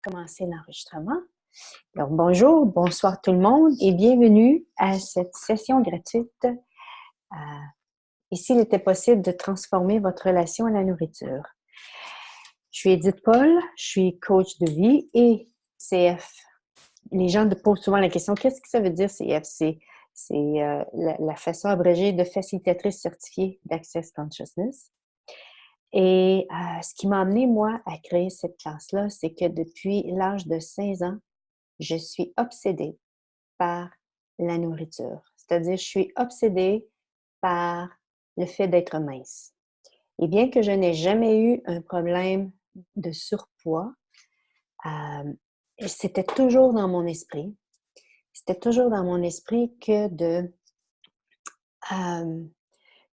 Commencer l'enregistrement. Donc, bonjour, bonsoir tout le monde et bienvenue à cette session gratuite. Ici, il était possible de transformer votre relation à la nourriture. Je suis Edith Paul, je suis coach de vie et CF. Les gens posent souvent la question, qu'est-ce que ça veut dire CF? C'est la façon abrégée de facilitatrice certifiée d'Access Consciousness. Et ce qui m'a amené, moi, à créer cette classe-là, c'est que depuis l'âge de 16 ans, je suis obsédée par la nourriture. C'est-à-dire, je suis obsédée par le fait d'être mince. Et bien que je n'ai jamais eu un problème de surpoids, c'était toujours dans mon esprit. C'était toujours dans mon esprit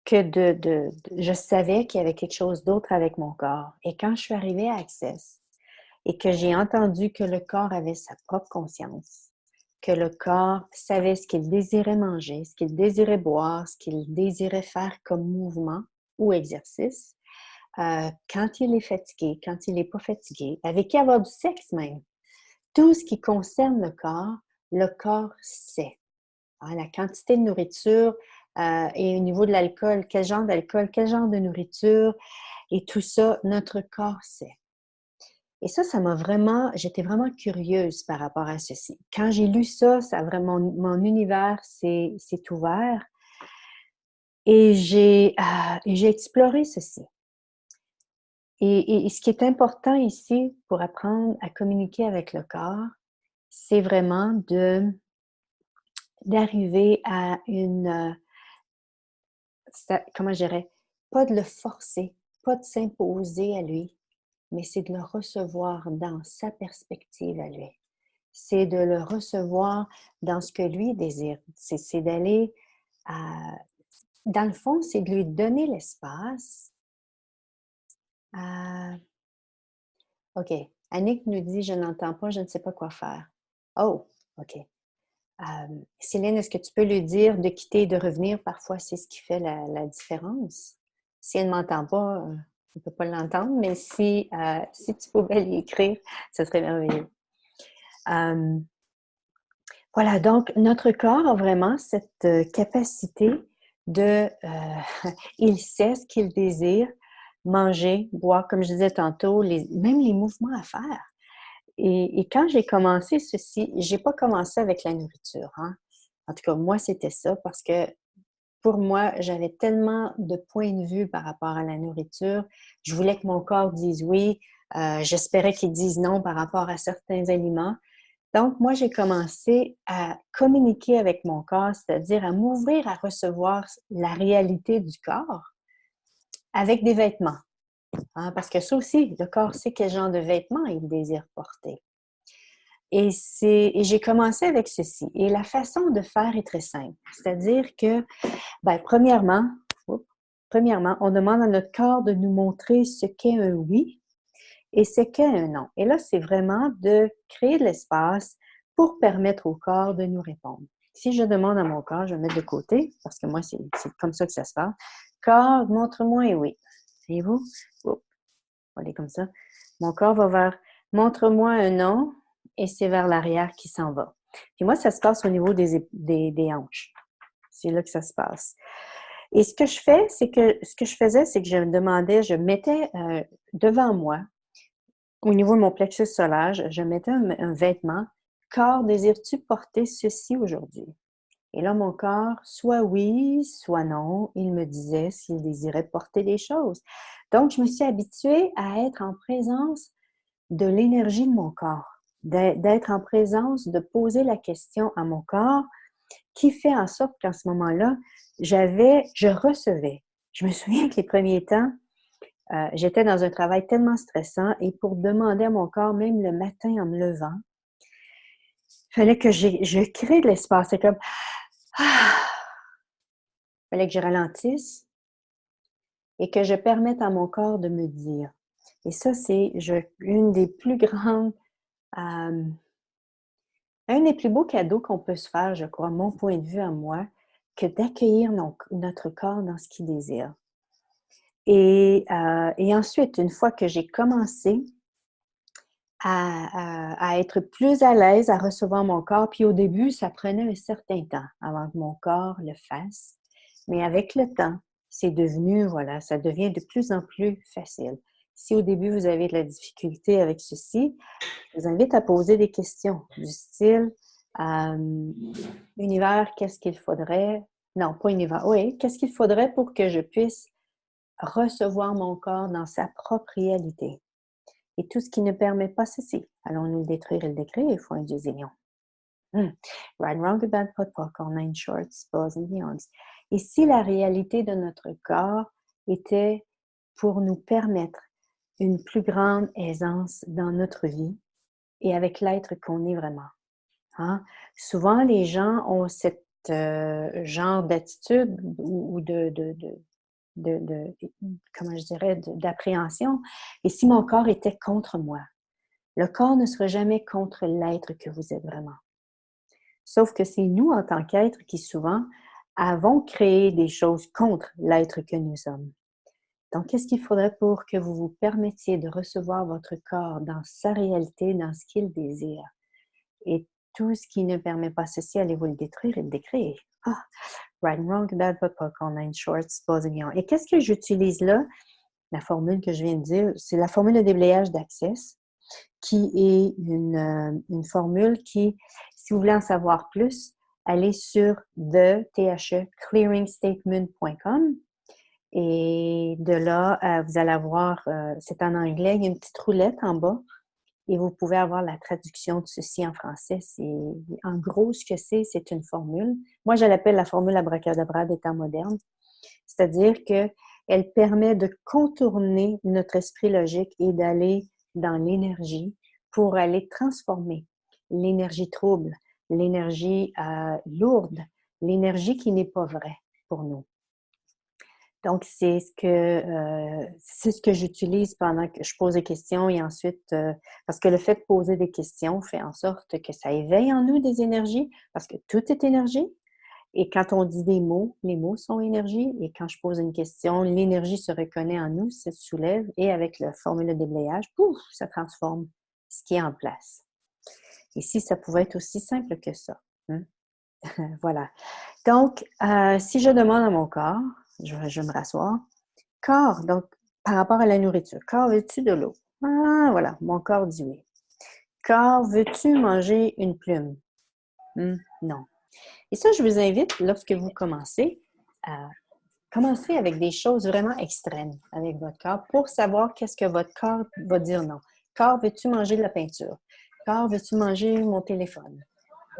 je savais qu'il y avait quelque chose d'autre avec mon corps. Et quand je suis arrivée à Access et que j'ai entendu que le corps avait sa propre conscience, que le corps savait ce qu'il désirait manger, ce qu'il désirait boire, ce qu'il désirait faire comme mouvement ou exercice, quand il est fatigué, quand il n'est pas fatigué, avec qui avoir du sexe même. Tout ce qui concerne le corps sait. Hein, la quantité de nourriture et au niveau de l'alcool, quel genre d'alcool, quel genre de nourriture, et tout ça, notre corps sait. Et ça m'a vraiment, j'étais vraiment curieuse par rapport à ceci. Quand j'ai lu ça, ça a vraiment, mon univers s'est ouvert et j'ai exploré ceci. Et ce qui est important ici pour apprendre à communiquer avec le corps, c'est vraiment d'arriver à comment je dirais, pas de le forcer, pas de s'imposer à lui, mais c'est de le recevoir dans sa perspective à lui. C'est de le recevoir dans ce que lui désire. C'est d'aller dans le fond, c'est de lui donner l'espace. OK. Annick nous dit, je n'entends pas, je ne sais pas quoi faire. Oh, OK. Céline, est-ce que tu peux lui dire de quitter et de revenir? Parfois, c'est ce qui fait la différence. Si elle ne m'entend pas, on ne peut pas l'entendre, mais si tu pouvais lui écrire, ce serait merveilleux. Voilà, donc notre corps a vraiment cette capacité il sait ce qu'il désire, manger, boire, comme je disais tantôt, même les mouvements à faire. Et quand j'ai commencé ceci, j'ai pas commencé avec la nourriture, hein. En tout cas, moi, c'était ça parce que pour moi, j'avais tellement de points de vue par rapport à la nourriture. Je voulais que mon corps dise oui, j'espérais qu'il dise non par rapport à certains aliments. Donc, moi, j'ai commencé à communiquer avec mon corps, c'est-à-dire à m'ouvrir à recevoir la réalité du corps avec des vêtements. Hein, parce que ça aussi, le corps sait quel genre de vêtements il désire porter. Et j'ai commencé avec ceci. Et la façon de faire est très simple. C'est-à-dire que, premièrement, on demande à notre corps de nous montrer ce qu'est un oui et ce qu'est un non. Et là, c'est vraiment de créer de l'espace pour permettre au corps de nous répondre. Si je demande à mon corps, je vais mettre de côté, parce que moi, c'est comme ça que ça se passe. Corps, montre-moi un oui. Voyez-vous? On va aller comme ça. Mon corps va vers montre-moi un non et c'est vers l'arrière qui s'en va. Puis moi, ça se passe au niveau des hanches. C'est là que ça se passe. Et ce que je faisais, c'est que je me demandais, je mettais devant moi, au niveau de mon plexus solaire, je mettais un vêtement. Corps, désires-tu porter ceci aujourd'hui? Et là, mon corps, soit oui, soit non, il me disait s'il désirait porter des choses. Donc, je me suis habituée à être en présence de l'énergie de mon corps, d'être en présence, de poser la question à mon corps, qui fait en sorte qu'en ce moment-là, je recevais. Je me souviens que les premiers temps, j'étais dans un travail tellement stressant et pour demander à mon corps, même le matin en me levant, il fallait que je crée de l'espace. C'est comme, il fallait que je ralentisse et que je permette à mon corps de me dire. Et ça, c'est une des plus grandes, un des plus beaux cadeaux qu'on peut se faire, je crois, mon point de vue à moi, que d'accueillir notre corps dans ce qu'il désire. Et ensuite, une fois que j'ai commencé à être plus à l'aise à recevoir mon corps. Puis au début, ça prenait un certain temps avant que mon corps le fasse. Mais avec le temps, c'est devenu, voilà, ça devient de plus en plus facile. Si au début, vous avez de la difficulté avec ceci, je vous invite à poser des questions du style Univers, qu'est-ce qu'il faudrait? Non, pas univers. Oui, qu'est-ce qu'il faudrait pour que je puisse recevoir mon corps dans sa propre réalité? Et tout ce qui ne permet pas ceci, allons-nous le détruire et le décrire? Il faut un Dieu zillion. Right, wrong, good, bad, pot, poc, all nine shorts, balls and beyonds. Et si la réalité de notre corps était pour nous permettre une plus grande aisance dans notre vie et avec l'être qu'on est vraiment? Hein? Souvent, les gens ont cette genre d'attitude ou comment je dirais, d'appréhension. Et si mon corps était contre moi? Le corps ne sera jamais contre l'être que vous êtes vraiment. Sauf que c'est nous, en tant qu'êtres, qui souvent avons créé des choses contre l'être que nous sommes. Donc, qu'est-ce qu'il faudrait pour que vous vous permettiez de recevoir votre corps dans sa réalité, dans ce qu'il désire? Et tout ce qui ne permet pas ceci, allez-vous le détruire et le décrire. Ah, right and wrong, bad, but puck, online shorts, buzz et qu'est-ce que j'utilise là? La formule que je viens de dire, c'est la formule de déblayage d'Access, qui est une formule qui, si vous voulez en savoir plus, allez sur clearingstatement.com et de là, vous allez avoir, c'est en anglais, il y a une petite roulette en bas et vous pouvez avoir la traduction de ceci en français. En gros, ce que c'est une formule. Moi, je l'appelle la formule abracadabra des temps modernes. C'est-à-dire qu'elle permet de contourner notre esprit logique et d'aller dans l'énergie pour aller transformer l'énergie trouble, l'énergie lourde, l'énergie qui n'est pas vraie pour nous. Donc, c'est ce que j'utilise pendant que je pose des questions et ensuite, parce que le fait de poser des questions fait en sorte que ça éveille en nous des énergies, parce que tout est énergie. Et quand on dit des mots, les mots sont énergie. Et quand je pose une question, l'énergie se reconnaît en nous, se soulève et avec la formule de déblayage, pouf, ça transforme ce qui est en place. Et si ça pouvait être aussi simple que ça. Hein? Voilà. Donc, si je demande à mon corps, je vais me rasseoir. Corps, donc, par rapport à la nourriture. Corps, veux-tu de l'eau? Ah, voilà, mon corps dit oui. Corps, veux-tu manger une plume? Non. Et ça, je vous invite, lorsque vous commencez, à commencer avec des choses vraiment extrêmes avec votre corps pour savoir qu'est-ce que votre corps va dire non. Corps, veux-tu manger de la peinture? Corps, veux-tu manger mon téléphone?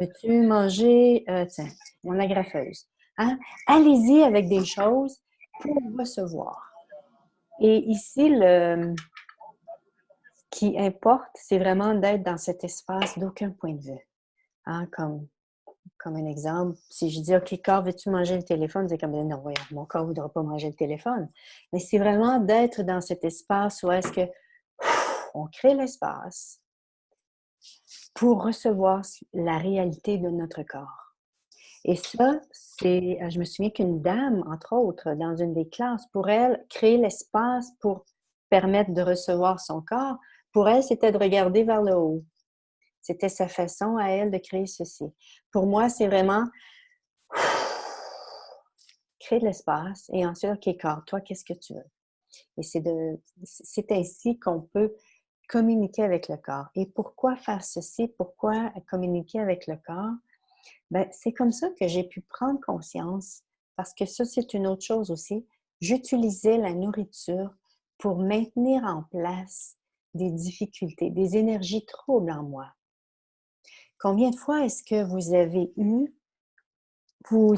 Veux-tu manger, tiens, mon agrafeuse? Hein? Allez-y avec des choses pour recevoir. Et ici, ce qui importe, c'est vraiment d'être dans cet espace d'aucun point de vue. Hein? Comme un exemple, si je dis, OK, corps, veux-tu manger le téléphone? C'est comme, non, voyons, mon corps ne voudra pas manger le téléphone. Mais c'est vraiment d'être dans cet espace où est-ce que on crée l'espace pour recevoir la réalité de notre corps. Et ça, je me souviens qu'une dame, entre autres, dans une des classes, pour elle, créer l'espace pour permettre de recevoir son corps, pour elle, c'était de regarder vers le haut. C'était sa façon à elle de créer ceci. Pour moi, c'est vraiment créer de l'espace et ensuite, OK, corps, toi, qu'est-ce que tu veux? Et c'est ainsi qu'on peut communiquer avec le corps. Et pourquoi faire ceci? Pourquoi communiquer avec le corps? Ben, c'est comme ça que j'ai pu prendre conscience, parce que ça, c'est une autre chose aussi. J'utilisais la nourriture pour maintenir en place des difficultés, des énergies troubles en moi. Combien de fois est-ce que vous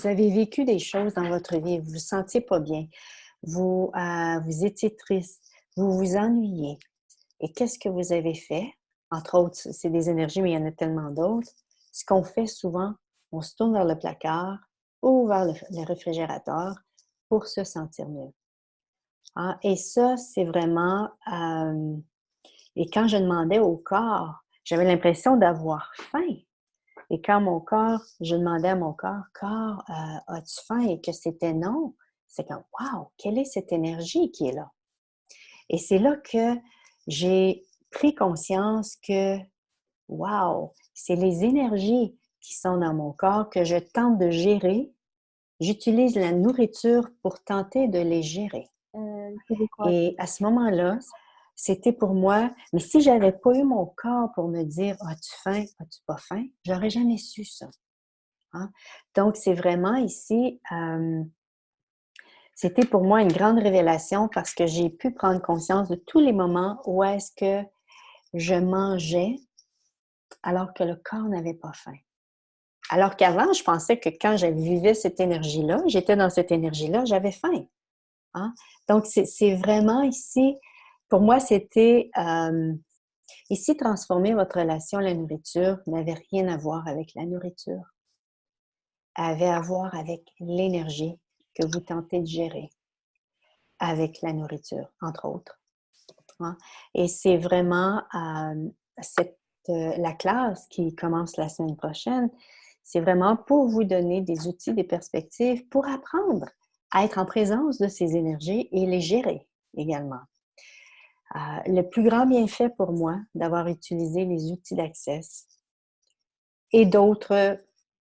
avez vécu des choses dans votre vie, vous vous sentiez pas bien, vous étiez triste, vous vous ennuyez. Et qu'est-ce que vous avez fait? Entre autres, c'est des énergies, mais il y en a tellement d'autres. Ce qu'on fait souvent, on se tourne vers le placard ou vers le réfrigérateur pour se sentir mieux. Ah, et ça, c'est vraiment... et quand je demandais au corps, j'avais l'impression d'avoir faim. Et quand je demandais à mon corps, corps, as-tu faim? Et que c'était non, c'est comme, wow, quelle est cette énergie qui est là? Et c'est là que j'ai pris conscience que, wow, c'est les énergies qui sont dans mon corps que je tente de gérer. J'utilise la nourriture pour tenter de les gérer. Québécois. Et à ce moment-là, c'était pour moi, mais si j'avais pas eu mon corps pour me dire: «As-tu faim? As-tu pas faim?», j'aurais jamais su ça, hein. Donc c'est vraiment ici, c'était pour moi une grande révélation parce que j'ai pu prendre conscience de tous les moments où est-ce que je mangeais alors que le corps n'avait pas faim. Alors qu'avant, je pensais que quand je vivais cette énergie-là, j'étais dans cette énergie-là, j'avais faim, hein. Donc c'est vraiment ici, pour moi, c'était, ici, transformer votre relation à la nourriture n'avait rien à voir avec la nourriture, avait à voir avec l'énergie que vous tentez de gérer avec la nourriture, entre autres, hein. Et c'est vraiment, cette, la classe qui commence la semaine prochaine, c'est vraiment pour vous donner des outils, des perspectives pour apprendre à être en présence de ces énergies et les gérer également. Le plus grand bienfait pour moi d'avoir utilisé les outils d'Access et d'autres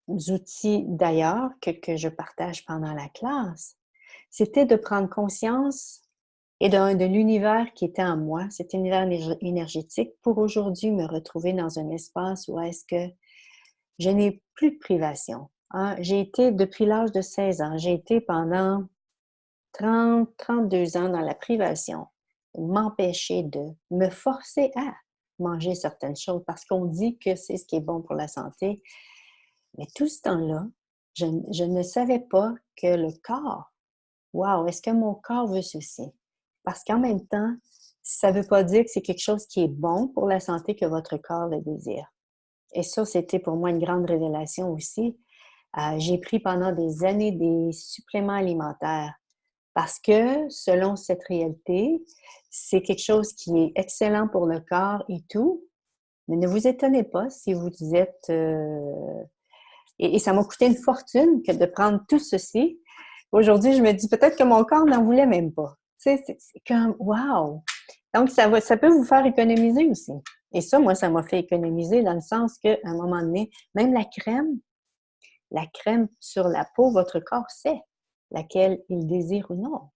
outils d'ailleurs que je partage pendant la classe, c'était de prendre conscience et de l'univers qui était en moi, cet univers énergétique, pour aujourd'hui me retrouver dans un espace où est-ce que je n'ai plus de privation, hein. J'ai été depuis l'âge de 16 ans, j'ai été pendant 32 ans dans la privation, m'empêcher de me forcer à manger certaines choses parce qu'on dit que c'est ce qui est bon pour la santé. Mais tout ce temps-là, je ne savais pas que le corps, wow, est-ce que mon corps veut ceci? Parce qu'en même temps, ça ne veut pas dire que c'est quelque chose qui est bon pour la santé que votre corps le désire. Et ça, c'était pour moi une grande révélation aussi. J'ai pris pendant des années des suppléments alimentaires parce que, selon cette réalité, c'est quelque chose qui est excellent pour le corps et tout, mais ne vous étonnez pas si vous êtes... et ça m'a coûté une fortune que de prendre tout ceci. Aujourd'hui, je me dis peut-être que mon corps n'en voulait même pas. Tu sais, c'est comme, wow! Donc, ça peut vous faire économiser aussi. Et ça, moi, ça m'a fait économiser dans le sens qu'à un moment donné, même la crème sur la peau, votre corps sait laquelle il désire ou non.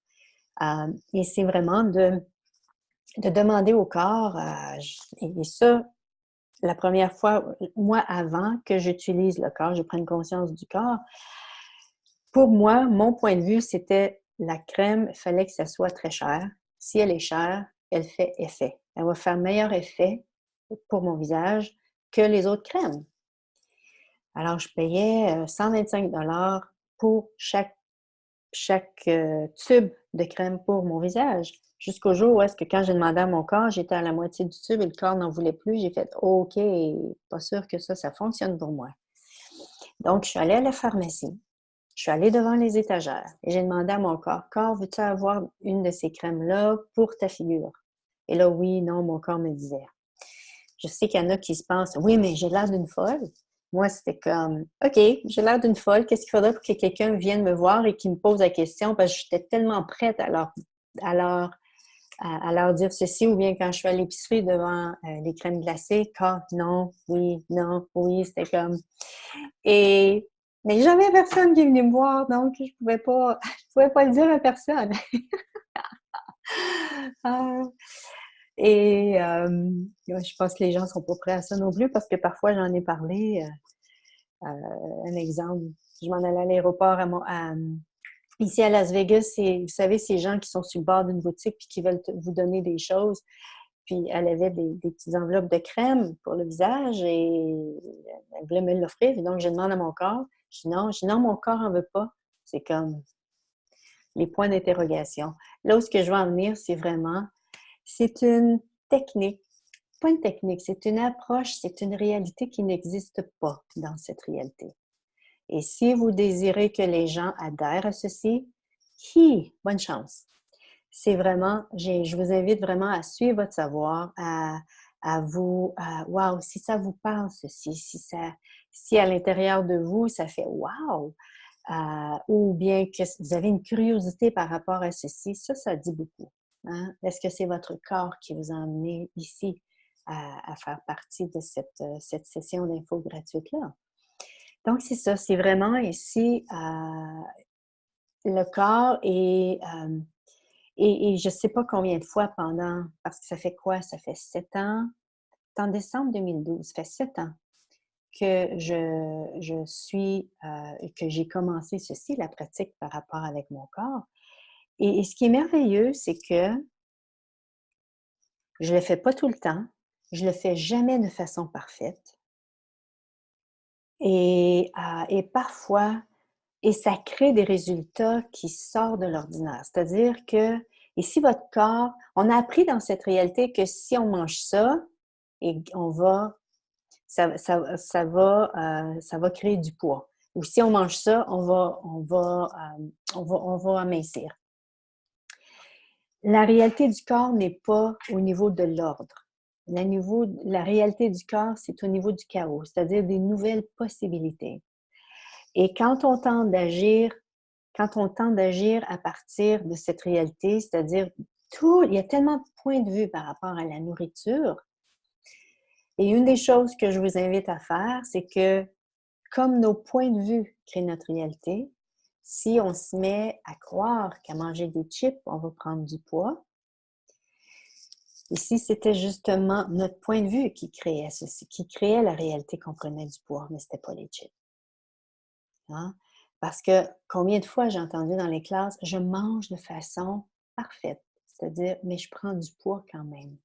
Et c'est vraiment de demander au corps, et ça, la première fois, moi, avant que j'utilise le corps, je prenne conscience du corps, pour moi, mon point de vue, c'était la crème, il fallait que ça soit très cher. Si elle est chère, elle fait effet. Elle va faire meilleur effet pour mon visage que les autres crèmes. Alors, je payais 125 pour chaque tube de crème pour mon visage. Jusqu'au jour où est-ce que quand j'ai demandé à mon corps, j'étais à la moitié du tube et le corps n'en voulait plus. J'ai fait OK, pas sûr que ça fonctionne pour moi. Donc, je suis allée à la pharmacie. Je suis allée devant les étagères et j'ai demandé à mon corps, corps, veux-tu avoir une de ces crèmes-là pour ta figure? Et là, oui, non, mon corps me disait. Je sais qu'il y en a qui se pensent, oui, mais j'ai l'air d'une folle. Moi, c'était comme, OK, j'ai l'air d'une folle. Qu'est-ce qu'il faudrait pour que quelqu'un vienne me voir et qu'il me pose la question? Parce que j'étais tellement prête à leur, à leur dire ceci, ou bien quand je suis à l'épicerie devant les crèmes glacées, quand non, oui, c'était comme. Et mais jamais personne qui est venu me voir, donc je pouvais pas le dire à personne. Ah. Et je pense que les gens sont pas prêts à ça non plus parce que parfois j'en ai parlé. Un exemple, je m'en allais à l'aéroport ici à Las Vegas, vous savez, ces gens qui sont sur le bord d'une boutique puis qui veulent vous donner des choses. Puis elle avait des petites enveloppes de crème pour le visage et elle voulait me l'offrir. Et donc, je demande à mon corps. Je dis non, mon corps en veut pas. C'est comme les points d'interrogation. Là où ce que je veux en venir, c'est vraiment, c'est une technique, pas une technique, c'est une approche, c'est une réalité qui n'existe pas dans cette réalité. Et si vous désirez que les gens adhèrent à ceci, bonne chance. C'est vraiment, je vous invite vraiment à suivre votre savoir, wow, si ça vous parle ceci, si à l'intérieur de vous, ça fait wow, ou bien que vous avez une curiosité par rapport à ceci, ça dit beaucoup, hein? Est-ce que c'est votre corps qui vous a emmené ici à faire partie de cette session d'info gratuite-là. Donc, c'est ça, c'est vraiment ici le corps et je ne sais pas combien de fois pendant, parce que ça fait quoi? Ça fait 7 ans, c'est en décembre 2012, ça fait 7 ans que je suis, que j'ai commencé ceci, la pratique par rapport avec mon corps. Et ce qui est merveilleux, c'est que je le fais pas tout le temps, je le fais jamais de façon parfaite. Et parfois, et ça crée des résultats qui sortent de l'ordinaire. C'est-à-dire que, et si votre corps, on a appris dans cette réalité que si on mange ça, et on va, ça va créer du poids. Ou si on mange ça, on va amincir. La réalité du corps n'est pas au niveau de l'ordre. La réalité du corps, c'est au niveau du chaos, c'est-à-dire des nouvelles possibilités. Et quand on tente d'agir à partir de cette réalité, c'est-à-dire il y a tellement de points de vue par rapport à la nourriture. Et une des choses que je vous invite à faire, c'est que comme nos points de vue créent notre réalité, si on se met à croire qu'à manger des chips, on va prendre du poids, et si c'était justement notre point de vue qui créait ceci, qui créait la réalité qu'on prenait du poids, mais ce n'était pas les chips. Hein? Parce que combien de fois j'ai entendu dans les classes, je mange de façon parfaite, c'est-à-dire, mais je prends du poids quand même.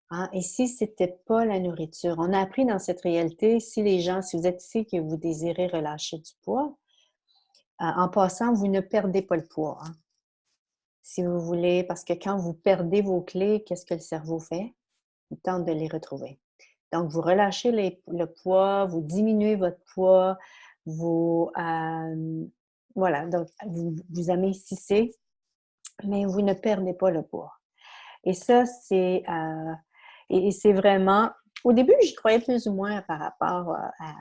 Hein? Et si ce n'était pas la nourriture, on a appris dans cette réalité, si vous êtes ici que vous désirez relâcher du poids, en passant, vous ne perdez pas le poids. Hein? Si vous voulez, parce que quand vous perdez vos clés, qu'est-ce que le cerveau fait? Il tente de les retrouver. Donc, vous relâchez le poids, vous diminuez votre poids, voilà, donc vous amincissez, mais vous ne perdez pas le poids. Et ça, et c'est vraiment, au début, j'y croyais plus ou moins par rapport à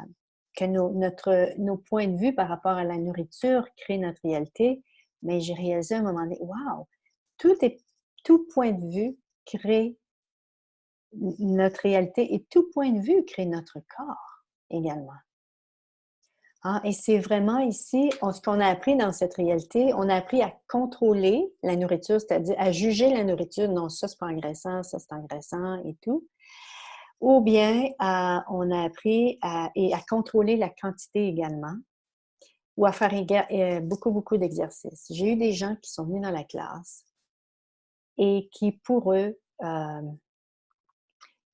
que nos points de vue par rapport à la nourriture créent notre réalité, mais j'ai réalisé à un moment donné, wow, tout point de vue crée notre réalité et tout point de vue crée notre corps également. Hein? Et c'est vraiment ici, ce qu'on a appris dans cette réalité, on a appris à contrôler la nourriture, c'est-à-dire à juger la nourriture, non, ça c'est pas engraissant, ça c'est engraissant et tout. Ou bien, on a appris à contrôler la quantité également, ou à faire beaucoup, beaucoup d'exercices. J'ai eu des gens qui sont venus dans la classe et qui, pour eux,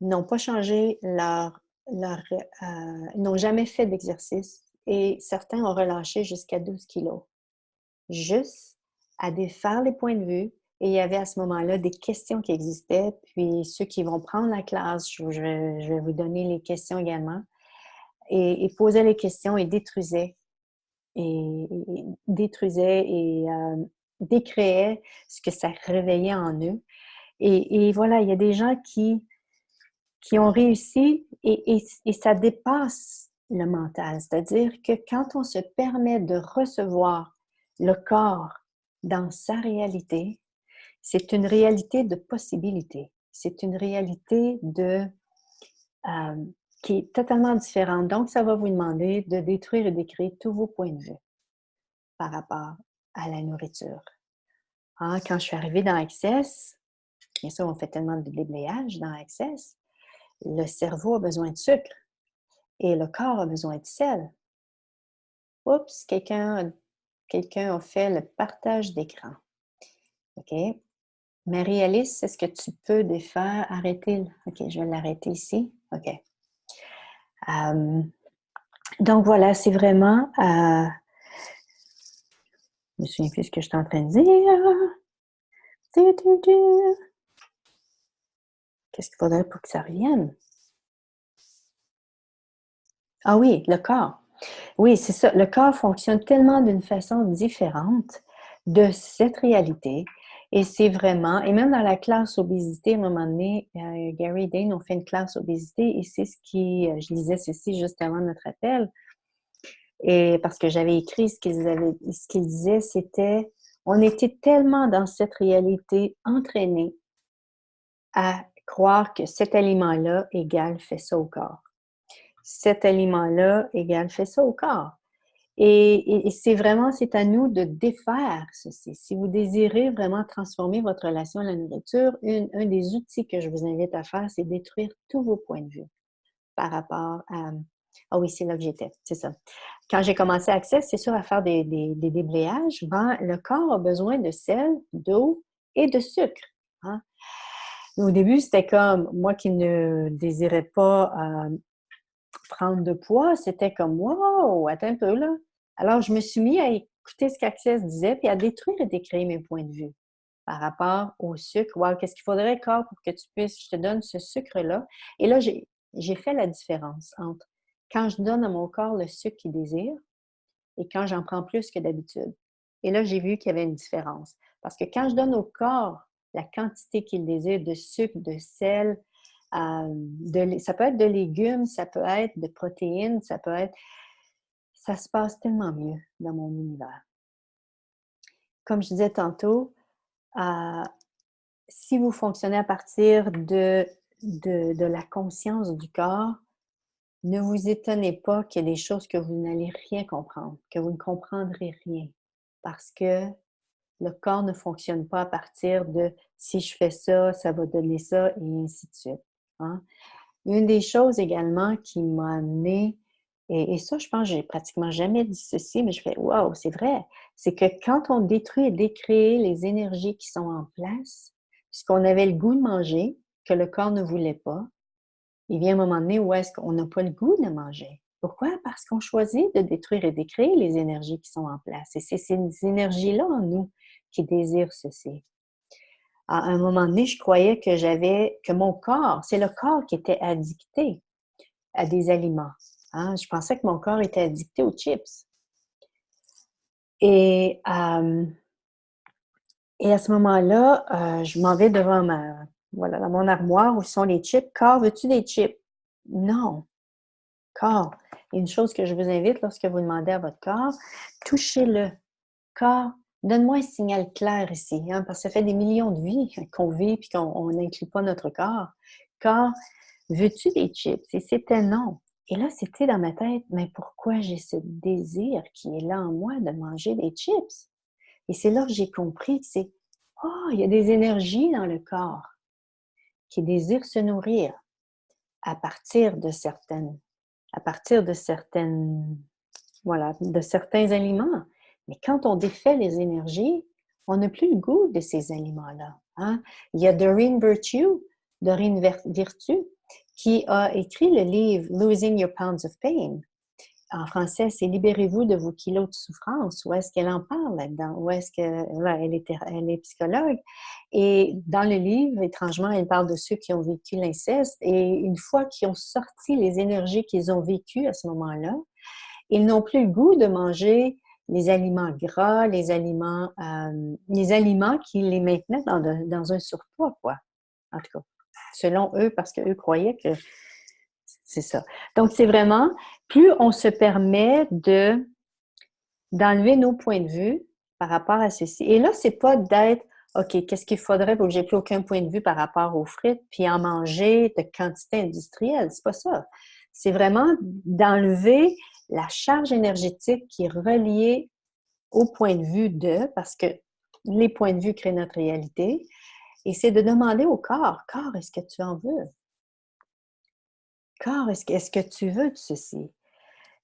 n'ont pas changé n'ont jamais fait d'exercice et certains ont relâché jusqu'à 12 kilos. Juste à défaire les points de vue et il y avait à ce moment-là des questions qui existaient. Puis ceux qui vont prendre la classe, je vais vous donner les questions également, et posaient les questions et détruisaient décréaient ce que ça réveillait en eux. Et voilà, il y a des gens qui ont réussi et ça dépasse le mental. C'est-à-dire que quand on se permet de recevoir le corps dans sa réalité, c'est une réalité de possibilités. C'est une réalité qui est totalement différente. Donc, ça va vous demander de détruire et d'écrire tous vos points de vue par rapport à la nourriture. Hein, quand je suis arrivée dans Access, bien sûr, on fait tellement de déblayage dans Access, le cerveau a besoin de sucre et le corps a besoin de sel. Oups, quelqu'un a fait le partage d'écran. OK? Marie-Alice, est-ce que tu peux défaire, arrêter? OK, je vais l'arrêter ici. OK. Donc voilà, c'est vraiment... je me souviens plus ce que je suis en train de dire. Qu'est-ce qu'il faudrait pour que ça revienne? Ah oui, le corps. Oui, c'est ça. Le corps fonctionne tellement d'une façon différente de cette réalité. Et c'est vraiment, et même dans la classe obésité, à un moment donné, Gary et Dane ont fait une classe obésité et c'est je lisais ceci juste avant notre appel, et parce que j'avais écrit ce qu'ils disaient, c'était, on était tellement dans cette réalité entraînés à croire que cet aliment-là égale fait ça au corps. Cet aliment-là égale fait ça au corps. Et c'est vraiment, c'est à nous de défaire ceci. Si vous désirez vraiment transformer votre relation à la nourriture, un des outils que je vous invite à faire, c'est détruire tous vos points de vue par rapport à... Ah oui, c'est là que j'étais, c'est ça. Quand j'ai commencé Access, c'est sûr, à faire des déblayages, ben, le corps a besoin de sel, d'eau et de sucre. Hein? Au début, c'était comme, moi qui ne désirais pas prendre de poids, c'était comme, wow, attends un peu là. Alors, je me suis mis à écouter ce qu'Access disait, puis à détruire et décréer mes points de vue par rapport au sucre. Wow, qu'est-ce qu'il faudrait, corps, pour que tu puisses, je te donne ce sucre-là. Et là, j'ai fait la différence entre quand je donne à mon corps le sucre qu'il désire et quand j'en prends plus que d'habitude. Et là, j'ai vu qu'il y avait une différence. Parce que quand je donne au corps la quantité qu'il désire de sucre, de sel, ça peut être de légumes, ça peut être de protéines, ça peut être... Ça se passe tellement mieux dans mon univers. Comme je disais tantôt, si vous fonctionnez à partir de la conscience du corps, ne vous étonnez pas qu'il y ait des choses que vous n'allez rien comprendre, que vous ne comprendrez rien, parce que le corps ne fonctionne pas à partir de si je fais ça, ça va donner ça, et ainsi de suite. Hein? Une des choses également qui m'a amené, et ça, je pense que j'ai pratiquement jamais dit ceci, mais je fais wow, c'est vrai, c'est que quand on détruit et décrée les énergies qui sont en place, puisqu'on avait le goût de manger, que le corps ne voulait pas, il vient un moment donné où est-ce qu'on n'a pas le goût de manger. Pourquoi? Parce qu'on choisit de détruire et décréer les énergies qui sont en place. Et c'est ces énergies-là en nous qui désirent ceci. À un moment donné, je croyais que mon corps, c'est le corps qui était addicté à des aliments. Hein? Je pensais que mon corps était addicté aux chips. Et à ce moment-là, je m'en vais devant dans mon armoire où sont les chips. Corps, veux-tu des chips? Non. Corps. Et une chose que je vous invite lorsque vous demandez à votre corps, touchez-le. Corps, donne-moi un signal clair ici, hein, parce que ça fait des millions de vies qu'on vit et qu'on n'inclut pas notre corps. Corps, veux-tu des chips? Et c'était non. Et là, c'était dans ma tête, mais pourquoi j'ai ce désir qui est là en moi de manger des chips? Et c'est là que j'ai compris que c'est, oh, il y a des énergies dans le corps qui désirent se nourrir à partir de certaines, voilà, de certains aliments. Mais quand on défait les énergies, on n'a plus le goût de ces aliments-là. Hein? Il y a Doreen Virtue, qui a écrit le livre Losing Your Pounds of Pain. En français, c'est Libérez-vous de vos kilos de souffrance. Où est-ce qu'elle en parle là-dedans? Où est-ce elle est psychologue? Et dans le livre, étrangement, elle parle de ceux qui ont vécu l'inceste. Et une fois qu'ils ont sorti les énergies qu'ils ont vécues à ce moment-là, ils n'ont plus le goût de manger les aliments gras, les aliments qui les maintenaient dans un surpoids, quoi. En tout cas, selon eux, parce qu'eux croyaient que c'est ça. Donc, c'est vraiment, plus on se permet d'enlever nos points de vue par rapport à ceci. Et là, c'est pas d'être, OK, qu'est-ce qu'il faudrait pour que j'ai plus aucun point de vue par rapport aux frites, puis en manger de quantité industrielle. C'est pas ça. C'est vraiment d'enlever la charge énergétique qui est reliée au point de vue parce que les points de vue créent notre réalité. Et c'est de demander au corps, est-ce que tu en veux? Corps, est-ce que tu veux de ceci?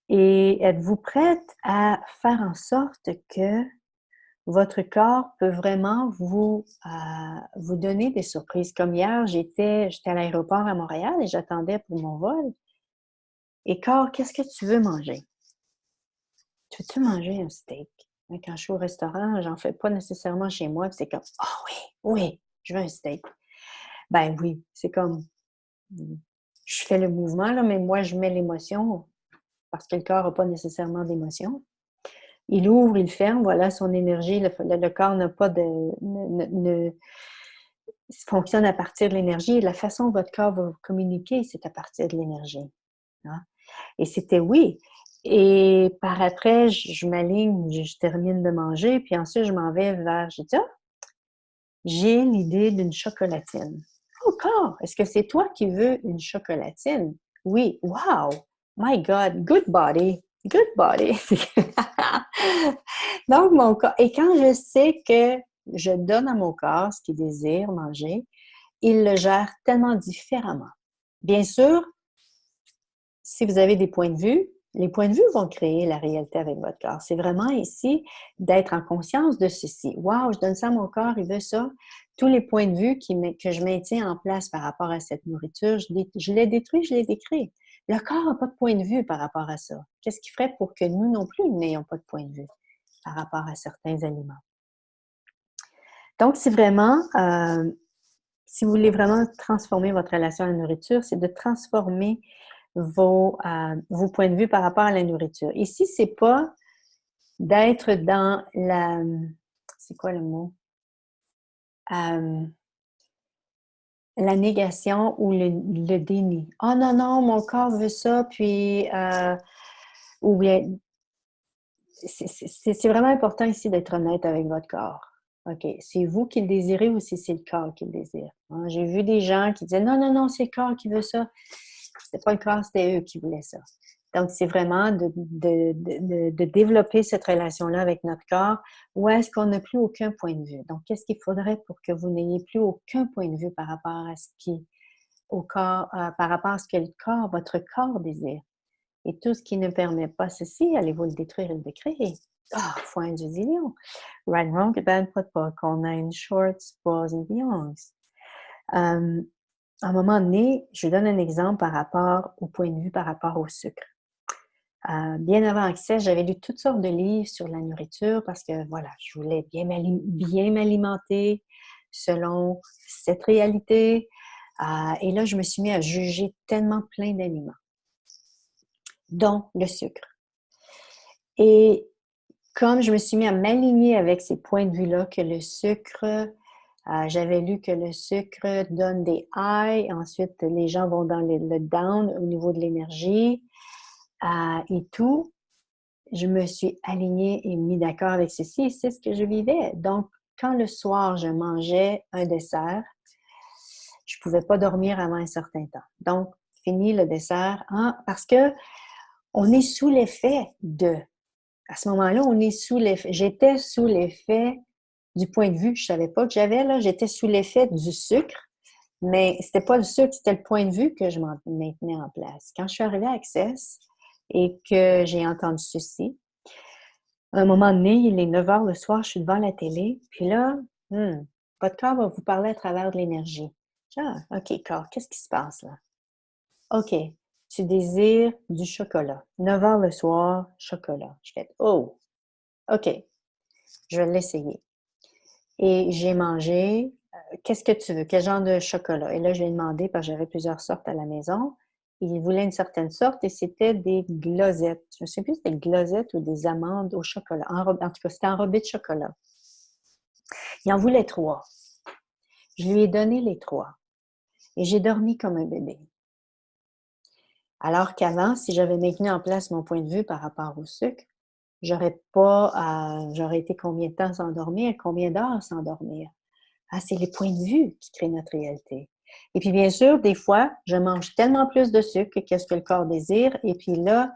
Et êtes-vous prête à faire en sorte que votre corps peut vraiment vous donner des surprises? Comme hier, j'étais à l'aéroport à Montréal et j'attendais pour mon vol. Et corps, qu'est-ce que tu veux manger? Tu veux-tu manger un steak? Quand je suis au restaurant, j'en fais pas nécessairement chez moi. C'est comme, oui, oui, je veux un steak. Ben oui, c'est comme, je fais le mouvement, là, mais moi, je mets l'émotion parce que le corps n'a pas nécessairement d'émotion. Il ouvre, il ferme, voilà son énergie. Le corps n'a pas fonctionne à partir de l'énergie. Et la façon dont votre corps va vous communiquer, c'est à partir de l'énergie. Hein? Et c'était oui. Et par après, je m'aligne, je termine de manger, puis ensuite, je m'en vais j'ai dit, j'ai l'idée d'une chocolatine. Encore, est-ce que c'est toi qui veux une chocolatine? Oui, wow, my God, good body, good body. Donc, mon corps, et quand je sais que je donne à mon corps ce qu'il désire manger, il le gère tellement différemment. Bien sûr, si vous avez des points de vue, les points de vue vont créer la réalité avec votre corps. C'est vraiment ici d'être en conscience de ceci. Wow, je donne ça à mon corps, il veut ça. Tous les points de vue que je maintiens en place par rapport à cette nourriture, je les détruis, je les décris. Le corps n'a pas de point de vue par rapport à ça. Qu'est-ce qui ferait pour que nous non plus n'ayons pas de point de vue par rapport à certains aliments? Donc, c'est vraiment, si vous voulez vraiment transformer votre relation à la nourriture, c'est de transformer vos points de vue par rapport à la nourriture. Ici, c'est pas d'être dans la... C'est quoi le mot? La négation ou le déni. Oh non, non, mon corps veut ça, puis... ou bien... C'est vraiment important ici d'être honnête avec votre corps. OK, c'est vous qui le désirez ou si c'est le corps qui le désire? Hein, j'ai vu des gens qui disaient non, non, non, c'est le corps qui veut ça. C'était pas le corps, c'était eux qui voulaient ça. Donc, c'est vraiment de développer cette relation-là avec notre corps où est-ce qu'on n'a plus aucun point de vue. Donc, qu'est-ce qu'il faudrait pour que vous n'ayez plus aucun point de vue par rapport à ce qui, au corps, par rapport à ce que le corps, votre corps désire. Et tout ce qui ne permet pas ceci, allez-vous le détruire et le décréer. Ah, foin du zillion. Right, wrong, bad, pot, pot, qu'on a une short, pause et violence. À un moment donné, je donne un exemple par rapport au point de vue, par rapport au sucre. Bien avant Access, j'avais lu toutes sortes de livres sur la nourriture parce que, voilà, je voulais bien m'alimenter selon cette réalité. Et là, je me suis mis à juger tellement plein d'aliments, dont le sucre. Et comme je me suis mis à m'aligner avec ces points de vue-là, que le sucre, j'avais lu que le sucre donne des highs, ensuite les gens vont dans le down au niveau de l'énergie et tout. Je me suis alignée et mis d'accord avec ceci et c'est ce que je vivais. Donc, quand le soir, je mangeais un dessert, je ne pouvais pas dormir avant un certain temps. Donc, fini le dessert, parce que on est sous l'effet de... À ce moment-là, on est sous l'effet... J'étais sous l'effet du point de vue que je ne savais pas que j'avais, là. J'étais sous l'effet du sucre, mais ce n'était pas le sucre, c'était le point de vue que je maintenais en place. Quand je suis arrivée à Access et que j'ai entendu ceci, à un moment donné, il est 9 heures le soir, je suis devant la télé, puis là, votre corps va vous parler à travers de l'énergie. Ah, OK, corps, qu'est-ce qui se passe là? OK, tu désires du chocolat. 9 heures le soir, chocolat. Je fais, oh, OK, je vais l'essayer. Et j'ai mangé, qu'est-ce que tu veux? Quel genre de chocolat? Et là, je lui ai demandé, parce que j'avais plusieurs sortes à la maison. Il voulait une certaine sorte et c'était des glosettes. Je ne sais plus si c'était des glosettes ou des amandes au chocolat. En tout cas, c'était enrobé de chocolat. Il en voulait 3. Je lui ai donné les 3. Et j'ai dormi comme un bébé. Alors qu'avant, si j'avais maintenu en place mon point de vue par rapport au sucre, j'aurais été combien de temps sans dormir, combien d'heures sans dormir. C'est les points de vue qui créent notre réalité. Et puis, bien sûr, des fois, je mange tellement plus de sucre que qu'est-ce que le corps désire. Et puis là,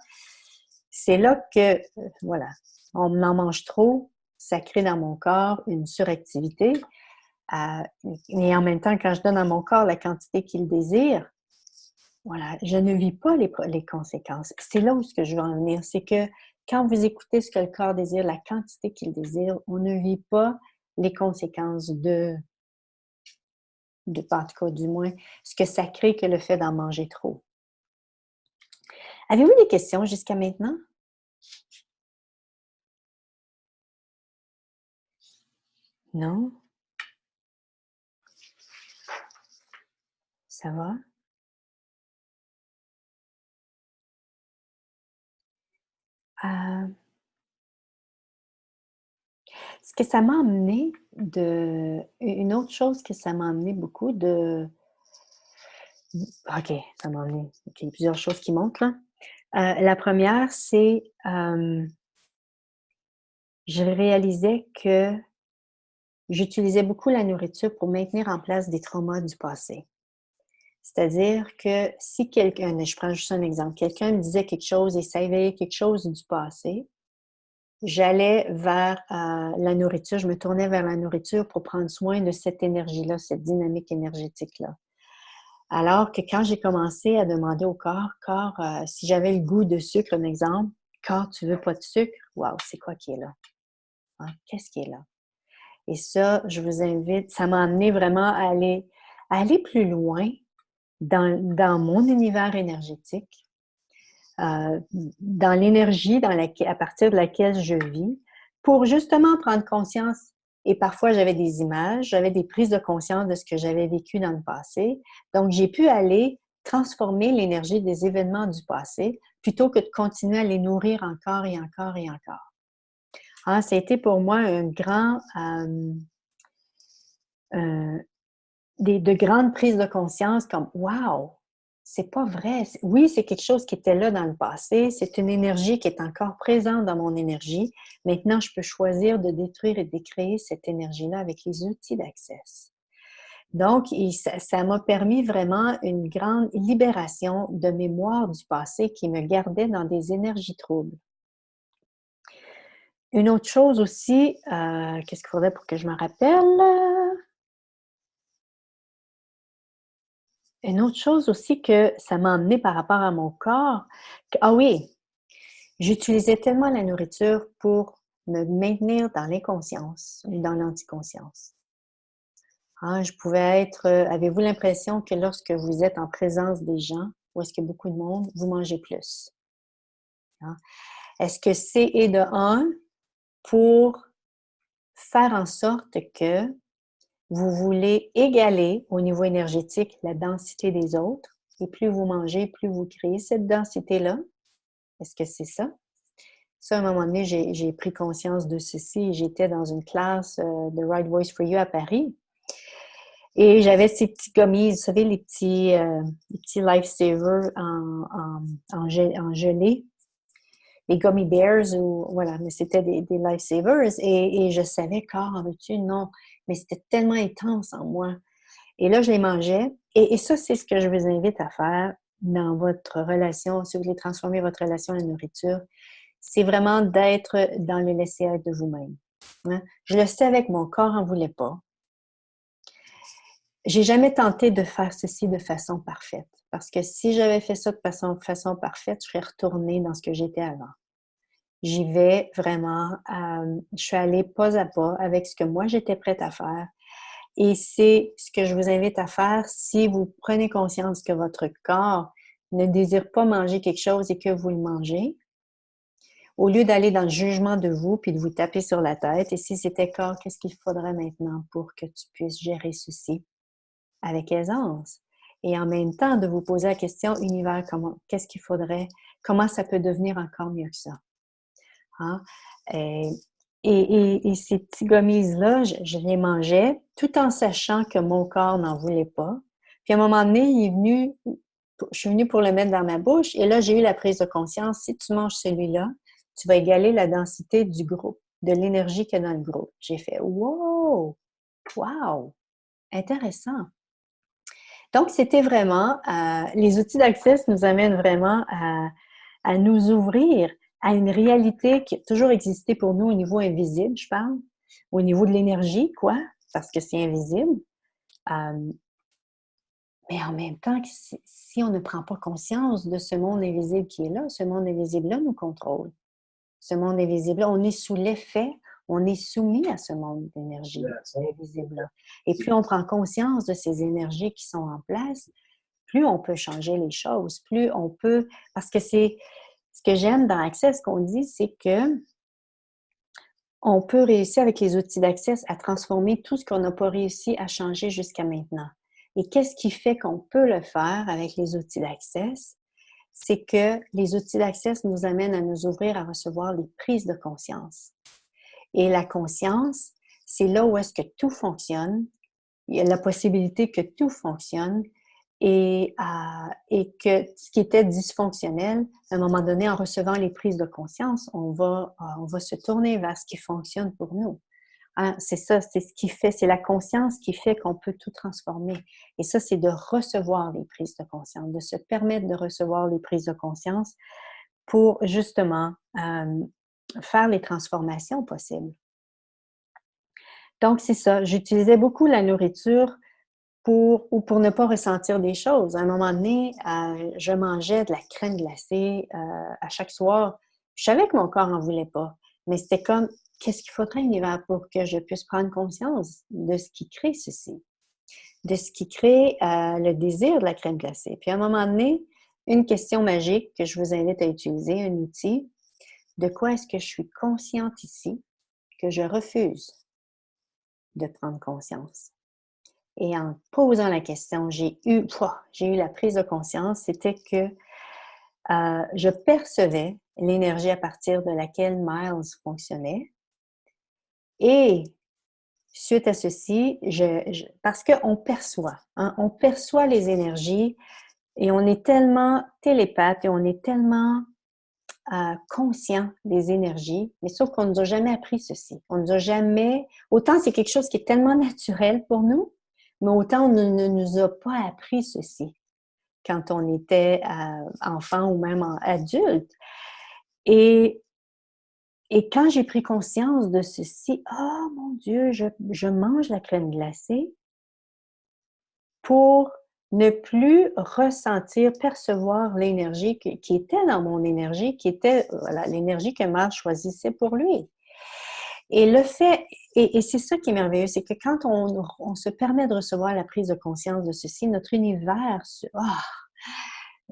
c'est là que, voilà, on en mange trop, ça crée dans mon corps une suractivité. Et en même temps, quand je donne à mon corps la quantité qu'il désire, voilà, je ne vis pas les conséquences. Puis c'est là où ce que je veux en venir, c'est que quand vous écoutez ce que le corps désire, la quantité qu'il désire, on ne vit pas les conséquences en tout cas, du moins, ce que ça crée que le fait d'en manger trop. Avez-vous des questions jusqu'à maintenant? Non? Ça va? Euh, ce que ça m'a amené une autre chose que ça m'a amené beaucoup OK, ça m'a amené, OK, il y a plusieurs choses qui montent là. La première, c'est, je réalisais que j'utilisais beaucoup la nourriture pour maintenir en place des traumas du passé. C'est-à-dire que si quelqu'un, je prends juste un exemple, quelqu'un me disait quelque chose et ça éveillait quelque chose du passé, j'allais vers la nourriture, je me tournais vers la nourriture pour prendre soin de cette énergie-là, cette dynamique énergétique-là. Alors que quand j'ai commencé à demander au corps, si j'avais le goût de sucre, un exemple, corps, tu veux pas de sucre? Wow, c'est quoi qui est là? Hein? Qu'est-ce qui est là? Et ça, je vous invite, ça m'a amené vraiment à aller plus loin dans mon univers énergétique, dans l'énergie à partir de laquelle je vis, pour justement prendre conscience. Et parfois, j'avais des images, j'avais des prises de conscience de ce que j'avais vécu dans le passé. Donc, j'ai pu aller transformer l'énergie des événements du passé plutôt que de continuer à les nourrir encore et encore et encore. Ah, ça a été pour moi de grandes prises de conscience comme wow, c'est pas vrai. Oui, c'est quelque chose qui était là dans le passé, c'est une énergie qui est encore présente dans mon énergie. Maintenant, je peux choisir de détruire et de créer cette énergie-là avec les outils d'Access. Donc, ça m'a permis vraiment une grande libération de mémoire du passé qui me gardait dans des énergies troubles. Une autre chose aussi, qu'est-ce qu'il faudrait pour que je me rappelle? Une autre chose aussi que ça m'a amené par rapport à mon corps, ah oui, j'utilisais tellement la nourriture pour me maintenir dans l'inconscience, dans l'anticonscience. Hein, je pouvais être, avez-vous l'impression que lorsque vous êtes en présence des gens, où est-ce qu'il y a beaucoup de monde, vous mangez plus? Hein? Est-ce que c'est et de un pour faire en sorte que vous voulez égaler au niveau énergétique la densité des autres, et plus vous mangez, plus vous créez cette densité-là? Est-ce que c'est ça? Ça, à un moment donné, j'ai pris conscience de ceci. J'étais dans une classe de Right Voice for You à Paris. Et j'avais ces petits gummies, vous savez, les petits lifesavers en gelée, les gummy bears, ou voilà, mais c'était des lifesavers. Et je savais, corps, en veux-tu? Non. Mais c'était tellement intense en moi. Et là, je les mangeais. Et ça, c'est ce que je vous invite à faire dans votre relation, si vous voulez transformer votre relation à la nourriture. C'est vraiment d'être dans le laisser-être de vous-même. Hein? Je le sais avec mon corps n'en voulait pas. J'ai jamais tenté de faire ceci de façon parfaite. Parce que si j'avais fait ça de façon parfaite, je serais retournée dans ce que j'étais avant. J'y vais vraiment, je suis allée pas à pas avec ce que moi j'étais prête à faire. Et c'est ce que je vous invite à faire si vous prenez conscience que votre corps ne désire pas manger quelque chose et que vous le mangez. Au lieu d'aller dans le jugement de vous puis de vous taper sur la tête, et si c'était corps, qu'est-ce qu'il faudrait maintenant pour que tu puisses gérer ceci avec aisance? Et en même temps, de vous poser la question, univers, qu'est-ce qu'il faudrait, comment ça peut devenir encore mieux que ça? Hein? Et ces petits gummies-là, je les mangeais tout en sachant que mon corps n'en voulait pas. Puis à un moment donné, je suis venue pour le mettre dans ma bouche et là, j'ai eu la prise de conscience, si tu manges celui-là, tu vas égaler la densité du groupe, de l'énergie qu'il y a dans le groupe. J'ai fait « Wow! Wow! Intéressant! » Donc, c'était vraiment, les outils d'Access nous amènent vraiment à nous ouvrir à une réalité qui a toujours existé pour nous au niveau invisible, je parle, au niveau de l'énergie, quoi, parce que c'est invisible. Mais en même temps, si on ne prend pas conscience de ce monde invisible qui est là, ce monde invisible-là nous contrôle. Ce monde invisible-là, on est sous l'effet, on est soumis à ce monde d'énergie invisible-là. Et plus on prend conscience de ces énergies qui sont en place, plus on peut changer les choses, plus on peut... Parce que c'est... Ce que j'aime dans Access, ce qu'on dit, c'est que on peut réussir avec les outils d'Access à transformer tout ce qu'on n'a pas réussi à changer jusqu'à maintenant. Et qu'est-ce qui fait qu'on peut le faire avec les outils d'Access? C'est que les outils d'Access nous amènent à nous ouvrir à recevoir les prises de conscience. Et la conscience, c'est là où est-ce que tout fonctionne. Il y a la possibilité que tout fonctionne et que ce qui était dysfonctionnel, à un moment donné, en recevant les prises de conscience, on va se tourner vers ce qui fonctionne pour nous. Hein, c'est ça, c'est ce qui fait, c'est la conscience qui fait qu'on peut tout transformer. Et ça, c'est de recevoir les prises de conscience, de se permettre de recevoir les prises de conscience pour justement faire les transformations possibles. Donc, c'est ça. J'utilisais beaucoup la nourriture pour ne pas ressentir des choses. À un moment donné, je mangeais de la crème glacée à chaque soir. Je savais que mon corps n'en voulait pas, mais c'était comme, qu'est-ce qu'il faudrait, l'univers, pour que je puisse prendre conscience de ce qui crée ceci, de ce qui crée le désir de la crème glacée. Puis à un moment donné, une question magique que je vous invite à utiliser, un outil, de quoi est-ce que je suis consciente ici, que je refuse de prendre conscience. Et en posant la question, j'ai eu la prise de conscience, c'était que je percevais l'énergie à partir de laquelle Miles fonctionnait. Et suite à ceci, parce qu'on perçoit, hein, on perçoit les énergies et on est tellement télépathe et on est tellement conscient des énergies, mais sauf qu'on ne nous a jamais appris ceci. On nous a jamais... Autant c'est quelque chose qui est tellement naturel pour nous, mais autant on ne nous a pas appris ceci quand on était enfant ou même adulte. Et quand j'ai pris conscience de ceci, oh mon Dieu, je mange la crème glacée pour ne plus ressentir, percevoir l'énergie qui était dans mon énergie, qui était voilà, l'énergie que Mars choisissait pour lui. Et le fait, et c'est ça qui est merveilleux, c'est que quand on se permet de recevoir la prise de conscience de ceci, notre univers,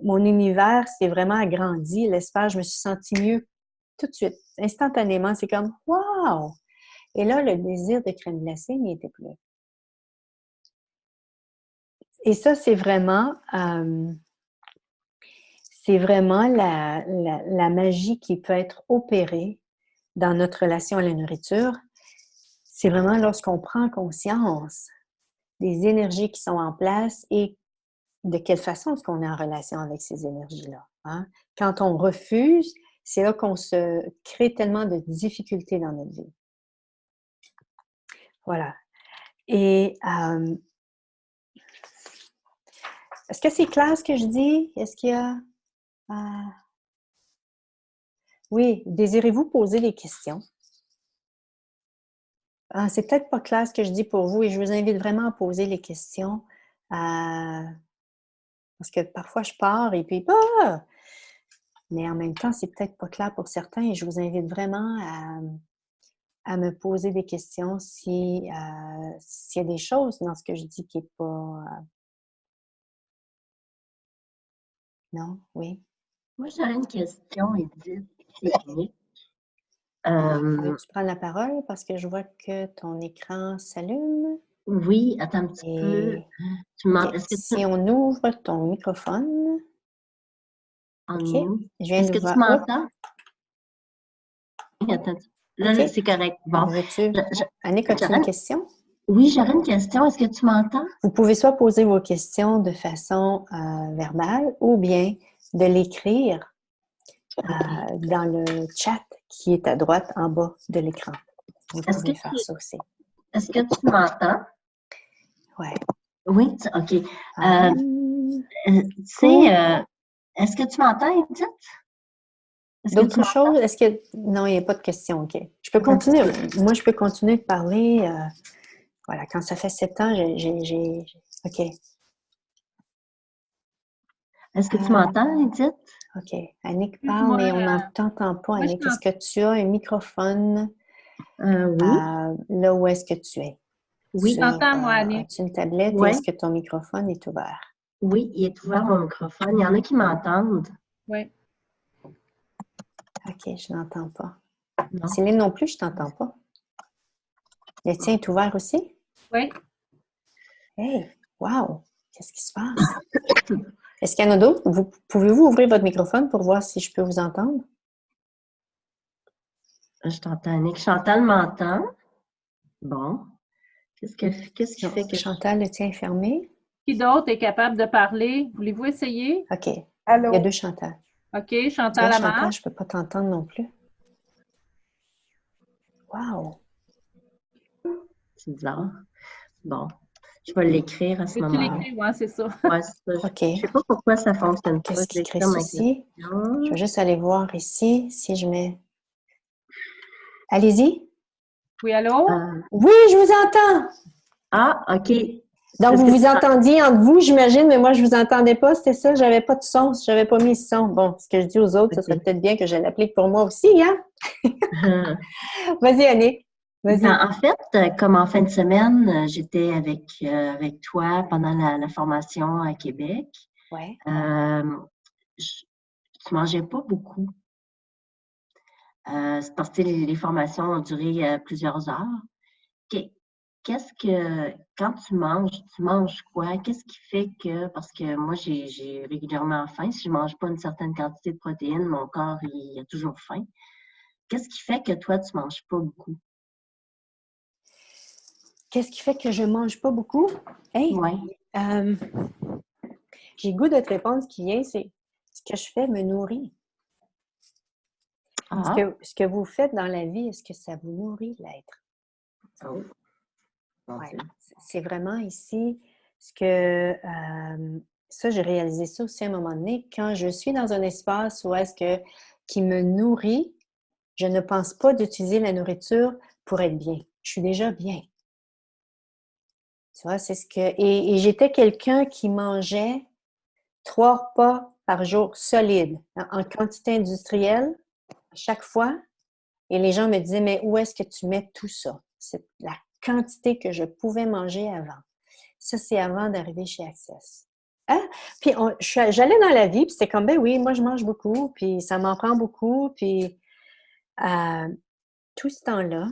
mon univers s'est vraiment agrandi, l'espace, je me suis sentie mieux tout de suite, instantanément. C'est comme, wow! Et là, le désir de crème glacée n'y était plus. Et ça, c'est vraiment la magie qui peut être opérée dans notre relation à la nourriture. C'est vraiment lorsqu'on prend conscience des énergies qui sont en place et de quelle façon est-ce qu'on est en relation avec ces énergies-là. Hein? Quand on refuse, c'est là qu'on se crée tellement de difficultés dans notre vie. Voilà. Et est-ce que c'est clair ce que je dis? Est-ce qu'il y a... Oui, désirez-vous poser des questions? C'est peut-être pas clair ce que je dis pour vous et je vous invite vraiment à poser les questions. Parce que parfois je pars et puis mais en même temps, c'est peut-être pas clair pour certains et je vous invite vraiment à me poser des questions s'il y a des choses dans ce que je dis qui n'est pas... Non? Oui? Moi, j'aurais une question, Edith. Veux-tu prendre la parole parce que je vois que ton écran s'allume? Oui, attends un petit peu. Si on ouvre ton microphone... OK. Je viens Est-ce de que tu voir... m'entends? Attends. Là, c'est correct. Bon. Annick, as-tu une question? Oui, j'aurais une question. Est-ce que tu m'entends? Vous pouvez soit poser vos questions de façon verbale ou bien de l'écrire dans le chat qui est à droite en bas de l'écran. Vous pouvez faire ça aussi. Est-ce que tu m'entends? Oui. Oui, OK. Est-ce que tu m'entends, Edith? D'autres choses? Est-ce que... Non, il n'y a pas de question, OK. Je peux continuer. Moi, je peux continuer de parler. Voilà, quand ça fait 7 ans, j'ai... OK. Est-ce que tu m'entends, Edith? OK. Annick parle, mais on n'en t'entend pas, Annick. Est-ce que tu as un microphone oui. Là où est-ce que tu es? Oui, j'entends-moi, Annick. As-tu une tablette et est-ce que ton microphone est ouvert? Oui, il est ouvert, mon microphone. Il y en a qui m'entendent. Oui. OK, je n'entends pas. Non. Céline non plus, je ne t'entends pas. Le tien est ouvert aussi? Oui. Hey, wow! Qu'est-ce qui se passe? Est-ce qu'il y en a d'autres? Pouvez-vous ouvrir votre microphone pour voir si je peux vous entendre? Je t'entends, Annick. Chantal m'entend. Bon. Qu'est-ce qui fait que... Chantal, le tien est fermé? Qui d'autre est capable de parler? Voulez-vous essayer? OK. Allô? Il y a 2 Chantal. OK, Chantal Amar. Chantal, je ne peux pas t'entendre non plus. Wow! C'est bizarre. Bon, je vais l'écrire à ce Peux-tu moment-là. l'écrire? Oui, c'est ça. Ouais, c'est ça. OK. Je sais pas pourquoi ça fonctionne pas. Qu'est-ce Je vais qui crée écrire ma ceci? Je question. vais juste aller voir ici si je mets... Allez-y. Oui, allô? Oui, je vous entends. OK. Donc, Est-ce vous que vous tu entendiez entre vous, j'imagine, mais moi, je vous entendais pas, c'était ça? J'avais pas de son, j'avais pas mis de son. Bon, ce que je dis aux autres, ce serait OK. peut-être bien que je l'applique pour moi aussi, hein? Vas-y, Annick. Vas-y. Ben, en fait, comme en fin de semaine, j'étais avec toi pendant la formation à Québec. Ouais. Je ne mangeais pas beaucoup. C'est parce que les formations ont duré plusieurs heures. Quand tu manges quoi? Qu'est-ce qui fait que, parce que moi, j'ai régulièrement faim. Si je ne mange pas une certaine quantité de protéines, mon corps, il a toujours faim. Qu'est-ce qui fait que toi, tu ne manges pas beaucoup? Qu'est-ce qui fait que je mange pas beaucoup? Hey, Oui. j'ai le goût de te répondre ce qui vient, c'est ce que je fais me nourrit. Ah, Ce que vous faites dans la vie, est-ce que ça vous nourrit l'être? oh. Bon, Ouais. C'est vraiment ici ce que ça, j'ai réalisé ça aussi à un moment donné. Quand je suis dans un espace où est-ce que qui me nourrit, je ne pense pas d'utiliser la nourriture pour être bien. Je suis déjà bien. Tu vois, c'est ce que. Et j'étais quelqu'un qui mangeait 3 repas par jour solides, en quantité industrielle, à chaque fois. Et les gens me disaient, mais où est-ce que tu mets tout ça? C'est la quantité que je pouvais manger avant. Ça, c'est avant d'arriver chez Access. Hein? Puis j'allais dans la vie, puis c'était comme, ben oui, moi je mange beaucoup, puis ça m'en prend beaucoup, puis tout ce temps-là,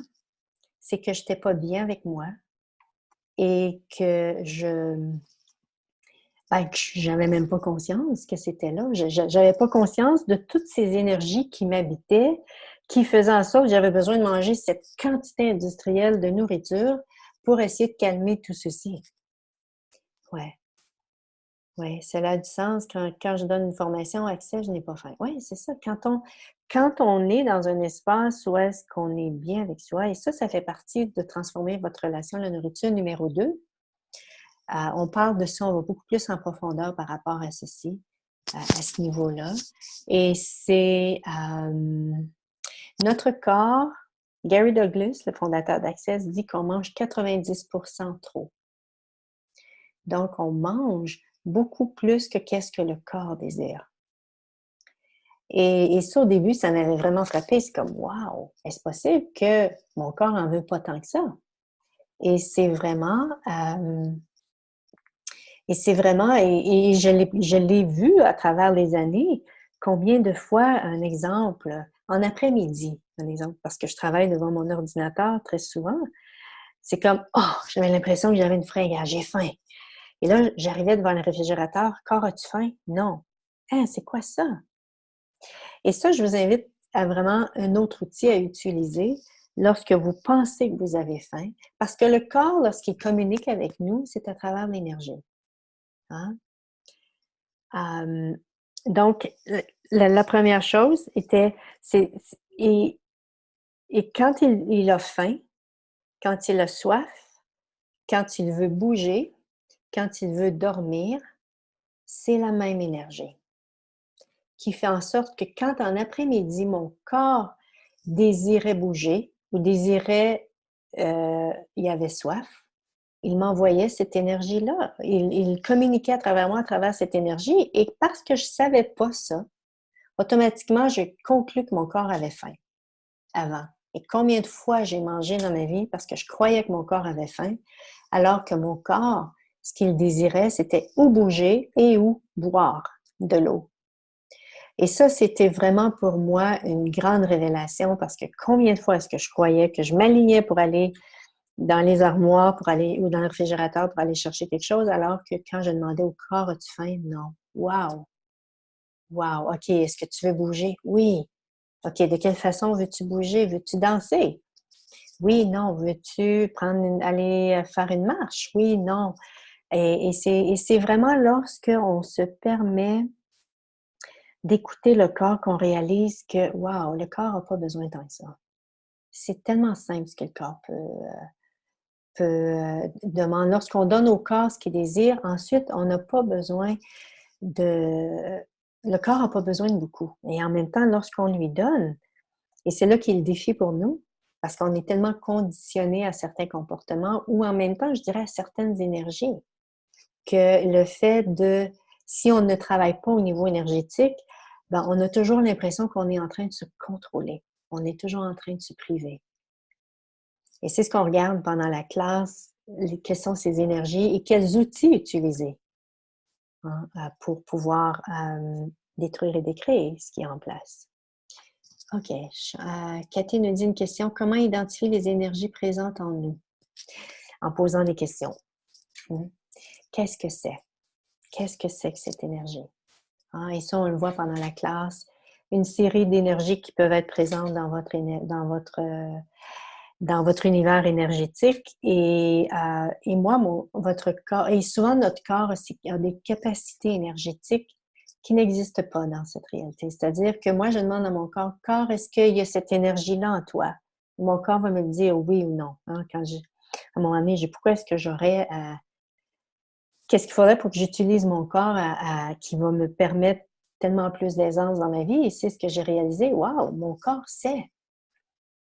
c'est que je n'étais pas bien avec moi et que que j'avais même pas conscience que c'était là. J'avais pas conscience de toutes ces énergies qui m'habitaient, qui faisaient en sorte que j'avais besoin de manger cette quantité industrielle de nourriture pour essayer de calmer tout ceci. Ouais. Oui, cela a du sens. Quand je donne une formation accès, je n'ai pas faim. Oui, c'est ça. Quand on est dans un espace où est-ce qu'on est bien avec soi, et ça fait partie de transformer votre relation à la nourriture numéro 2. On parle de ça, on va beaucoup plus en profondeur par rapport à ceci, à ce niveau-là. Et c'est notre corps, Gary Douglas, le fondateur d'Access, dit qu'on mange 90% trop. Donc, on mange beaucoup plus que qu'est-ce que le corps désire. Et ça, au début, ça m'avait vraiment frappé. C'est comme, wow, est-ce possible que mon corps en veut pas tant que ça? Et c'est vraiment, et je l'ai vu à travers les années, combien de fois, un exemple, en après-midi, un exemple, parce que je travaille devant mon ordinateur très souvent, c'est comme, oh, j'avais l'impression que j'avais une fringale, j'ai faim. Et là, j'arrivais devant le réfrigérateur, corps, as-tu faim? Non. Hein, c'est quoi ça? Et ça, je vous invite à vraiment un autre outil à utiliser lorsque vous pensez que vous avez faim, parce que le corps, lorsqu'il communique avec nous, c'est à travers l'énergie. Hein? Donc, la première chose était, et quand il a faim, quand il a soif, quand il veut bouger, quand il veut dormir, c'est la même énergie qui fait en sorte que quand en après-midi, mon corps désirait bouger ou désirait, il avait soif, il m'envoyait cette énergie-là. Il communiquait à travers moi, à travers cette énergie. Et parce que je ne savais pas ça, automatiquement, j'ai conclu que mon corps avait faim avant. Et combien de fois j'ai mangé dans ma vie parce que je croyais que mon corps avait faim, alors que mon corps, ce qu'il désirait, c'était ou bouger et ou boire de l'eau. Et ça, c'était vraiment pour moi une grande révélation parce que combien de fois est-ce que je croyais que je m'alignais pour aller dans les armoires pour aller ou dans le réfrigérateur pour aller chercher quelque chose, alors que quand je demandais au corps, as-tu faim? Non. Wow! Wow! OK, est-ce que tu veux bouger? Oui. OK, de quelle façon veux-tu bouger? Veux-tu danser? Oui, non. Veux-tu aller faire une marche? Oui, non. Et c'est vraiment lorsqu'on se permet d'écouter le corps qu'on réalise que, wow, le corps n'a pas besoin de tant que ça. C'est tellement simple ce que le corps demander, lorsqu'on donne au corps ce qu'il désire, ensuite, on n'a pas besoin le corps n'a pas besoin de beaucoup. Et en même temps, lorsqu'on lui donne, et c'est là qu'il y a le défi pour nous, parce qu'on est tellement conditionné à certains comportements ou en même temps, je dirais, à certaines énergies, que le fait si on ne travaille pas au niveau énergétique, ben, on a toujours l'impression qu'on est en train de se contrôler. On est toujours en train de se priver. Et c'est ce qu'on regarde pendant la classe, quelles sont ces énergies et quels outils utiliser pour pouvoir détruire et décréer ce qui est en place. OK. Cathy nous dit une question. Comment identifier les énergies présentes en nous? En posant des questions. Qu'est-ce que c'est? Qu'est-ce que c'est que cette énergie? Et ça, on le voit pendant la classe. Une série d'énergies qui peuvent être présentes dans votre univers énergétique. Et moi, votre corps, et souvent notre corps a des capacités énergétiques qui n'existent pas dans cette réalité. C'est-à-dire que moi, je demande à mon corps, est-ce qu'il y a cette énergie-là en toi? Mon corps va me dire oui ou non. À un moment donné, pourquoi est-ce que j'aurais qu'est-ce qu'il faudrait pour que j'utilise mon corps qui va me permettre tellement plus d'aisance dans ma vie? Et c'est ce que j'ai réalisé. Waouh, mon corps sait.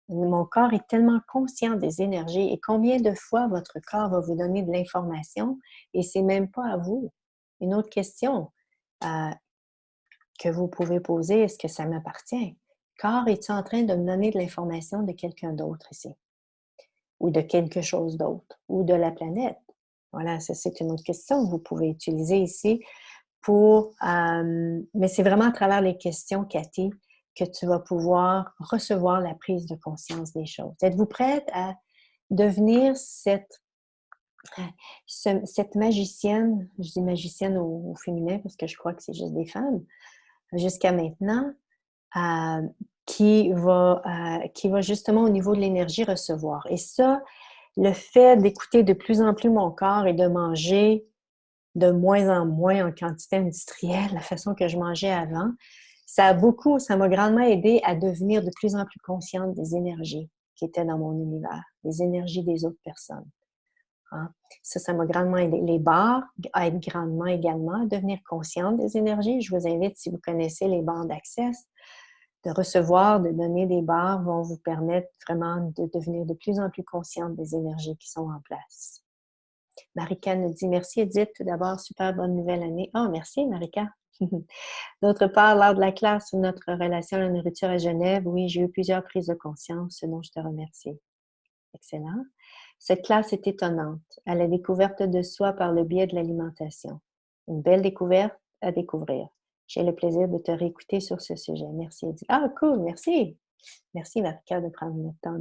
Mon corps est tellement conscient des énergies. Et combien de fois votre corps va vous donner de l'information et c'est même pas à vous? Une autre question que vous pouvez poser, est-ce que ça m'appartient? Corps, es-tu en train de me donner de l'information de quelqu'un d'autre ici? Ou de quelque chose d'autre? Ou de la planète? Voilà, ça, c'est une autre question que vous pouvez utiliser ici mais c'est vraiment à travers les questions, Cathy, que tu vas pouvoir recevoir la prise de conscience des choses. Êtes-vous prête à devenir cette magicienne, je dis magicienne au féminin parce que je crois que c'est juste des femmes, jusqu'à maintenant, qui va justement au niveau de l'énergie recevoir. Et ça, le fait d'écouter de plus en plus mon corps et de manger de moins en moins en quantité industrielle, la façon que je mangeais avant, ça m'a grandement aidé à devenir de plus en plus consciente des énergies qui étaient dans mon univers, les énergies des autres personnes. Ça m'a grandement aidé. Les bars aident grandement également à devenir consciente des énergies. Je vous invite, si vous connaissez les bars d'Access, de recevoir, de donner des bars vont vous permettre vraiment de devenir de plus en plus consciente des énergies qui sont en place. Marika nous dit « Merci Edith, tout d'abord, super bonne nouvelle année. » Oh, merci Marika. D'autre part, lors de la classe sur notre relation à la nourriture à Genève, oui, j'ai eu plusieurs prises de conscience, ce dont je te remercie. Excellent. Cette classe est étonnante, à la découverte de soi par le biais de l'alimentation. Une belle découverte à découvrir. J'ai le plaisir de te réécouter sur ce sujet. Merci Edith. Ah, cool, merci. Merci Marika de prendre le temps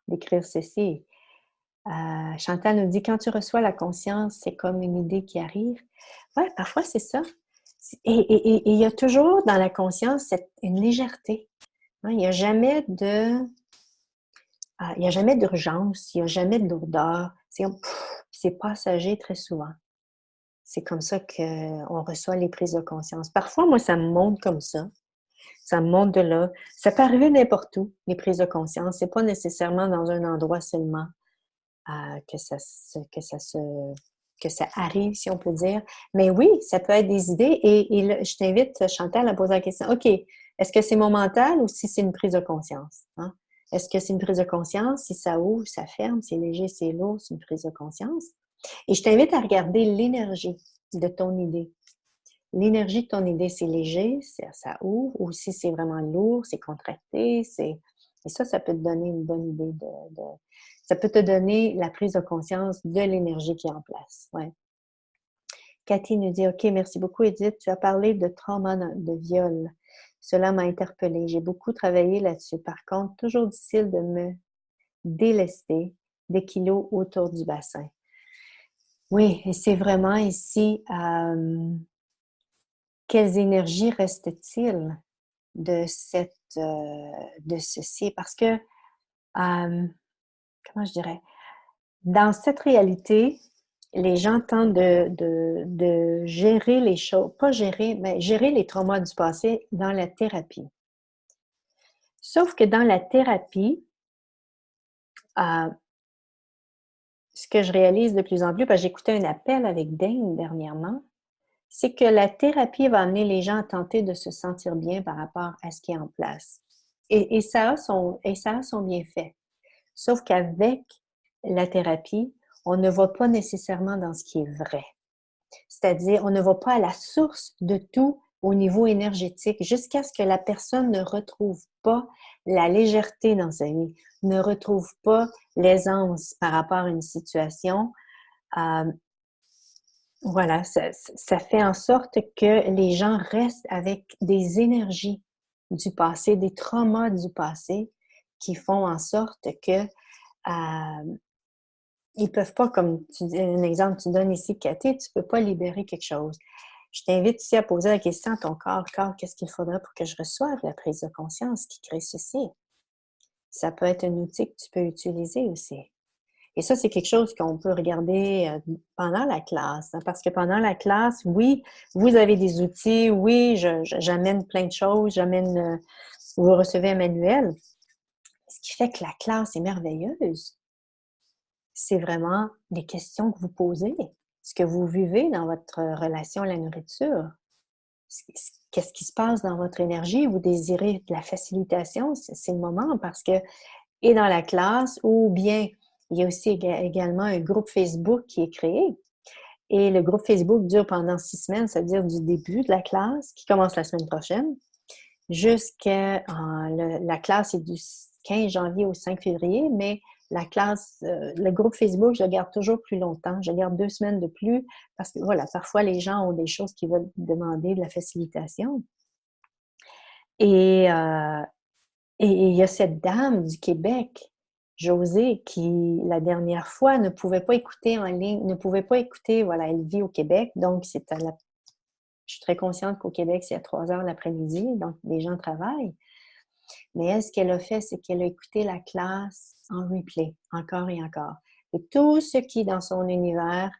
d'écrire ceci. Chantal nous dit, quand tu reçois la conscience, c'est comme une idée qui arrive. Oui, parfois c'est ça. Et il y a toujours dans la conscience une légèreté. Il n'y a jamais d'urgence, il n'y a jamais de lourdeur. C'est passager très souvent. C'est comme ça qu'on reçoit les prises de conscience. Parfois, moi, ça me monte comme ça. Ça me monte de là. Ça peut arriver n'importe où, les prises de conscience. C'est pas nécessairement dans un endroit seulement. Que ça arrive, si on peut dire. Mais oui, ça peut être des idées. Et là, je t'invite, Chantal, à poser la question. OK, est-ce que c'est mon mental ou si c'est une prise de conscience? Est-ce que c'est une prise de conscience? Si ça ouvre, ça ferme, c'est léger, c'est lourd, c'est une prise de conscience. Et je t'invite à regarder l'énergie de ton idée. L'énergie de ton idée, c'est léger, ça ouvre, ou si c'est vraiment lourd, c'est contracté, et ça peut te donner une bonne idée ça peut te donner la prise de conscience de l'énergie qui est en place. Ouais. Cathy nous dit, OK, merci beaucoup Edith, tu as parlé de trauma de viol. Cela m'a interpellée. J'ai beaucoup travaillé là-dessus. Par contre, toujours difficile de me délester des kilos autour du bassin. Oui, et c'est vraiment ici, quelles énergies restent-ils de ceci? Parce que, comment je dirais, dans cette réalité, les gens tentent de gérer les choses, pas gérer, mais gérer les traumas du passé dans la thérapie. Sauf que dans la thérapie, ce que je réalise de plus en plus, parce que j'écoutais un appel avec Dane dernièrement, c'est que la thérapie va amener les gens à tenter de se sentir bien par rapport à ce qui est en place. Et ça a son bienfait. Sauf qu'avec la thérapie, on ne va pas nécessairement dans ce qui est vrai. C'est-à-dire, on ne va pas à la source de tout au niveau énergétique jusqu'à ce que la personne ne retrouve pas la légèreté dans sa vie, ne retrouve pas l'aisance par rapport à une situation. Voilà, ça fait en sorte que les gens restent avec des énergies du passé, des traumas du passé qui font en sorte que ils peuvent pas, comme tu dis, un exemple que tu donnes ici, Cathy, tu peux pas libérer quelque chose. Je t'invite ici à poser la question à ton corps. Corps, qu'est-ce qu'il faudrait pour que je reçoive la prise de conscience qui crée ceci? Ça peut être un outil que tu peux utiliser aussi. Et ça, c'est quelque chose qu'on peut regarder pendant la classe. Hein, parce que pendant la classe, oui, vous avez des outils, oui, j'amène plein de choses, vous recevez un manuel. Ce qui fait que la classe est merveilleuse, c'est vraiment les questions que vous posez, ce que vous vivez dans votre relation à la nourriture. Qu'est-ce qui se passe dans votre énergie? Vous désirez de la facilitation? C'est le moment parce que, et dans la classe, ou bien il y a aussi également un groupe Facebook qui est créé. Et le groupe Facebook dure pendant 6 semaines, c'est-à-dire du début de la classe, qui commence la semaine prochaine, jusqu'à la classe est du 15 janvier au 5 février, mais la classe, le groupe Facebook, je le garde toujours plus longtemps. Je le garde 2 semaines de plus parce que, voilà, parfois les gens ont des choses qui veulent demander de la facilitation. Et il y a cette dame du Québec, Josée, qui, la dernière fois, ne pouvait pas écouter en ligne, ne pouvait pas écouter, voilà, elle vit au Québec, donc je suis très consciente qu'au Québec, c'est à 3 heures l'après-midi, donc les gens travaillent. Mais elle, ce qu'elle a fait, c'est qu'elle a écouté la classe en replay, encore et encore. Et tout ce qui, dans son univers,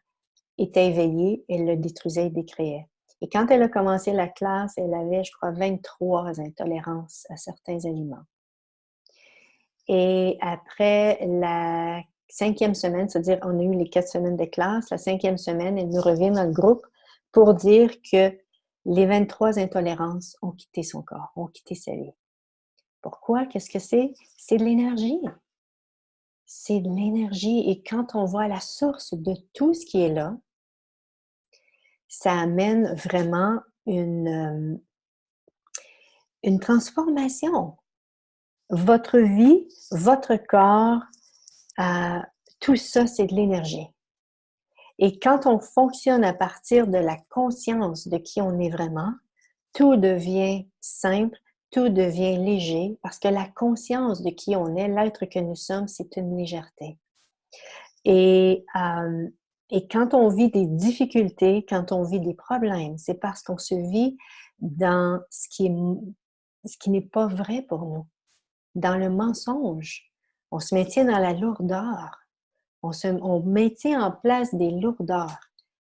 était éveillé, elle le détruisait et décréait. Et quand elle a commencé la classe, elle avait, je crois, 23 intolérances à certains aliments. Et après la 5e semaine, c'est-à-dire on a eu les 4 semaines de classe, la 5e semaine, elle nous revient dans le groupe pour dire que les 23 intolérances ont quitté son corps, ont quitté sa vie. Pourquoi? Qu'est-ce que c'est? C'est de l'énergie. C'est de l'énergie. Et quand on voit la source de tout ce qui est là, ça amène vraiment une transformation. Votre vie, votre corps, tout ça, c'est de l'énergie. Et quand on fonctionne à partir de la conscience de qui on est vraiment, tout devient simple, tout devient léger, parce que la conscience de qui on est, l'être que nous sommes, c'est une légèreté. Et quand on vit des difficultés, quand on vit des problèmes, c'est parce qu'on se vit dans ce qui n'est pas vrai pour nous, dans le mensonge. On se maintient dans la lourdeur. On maintient en place des lourdeurs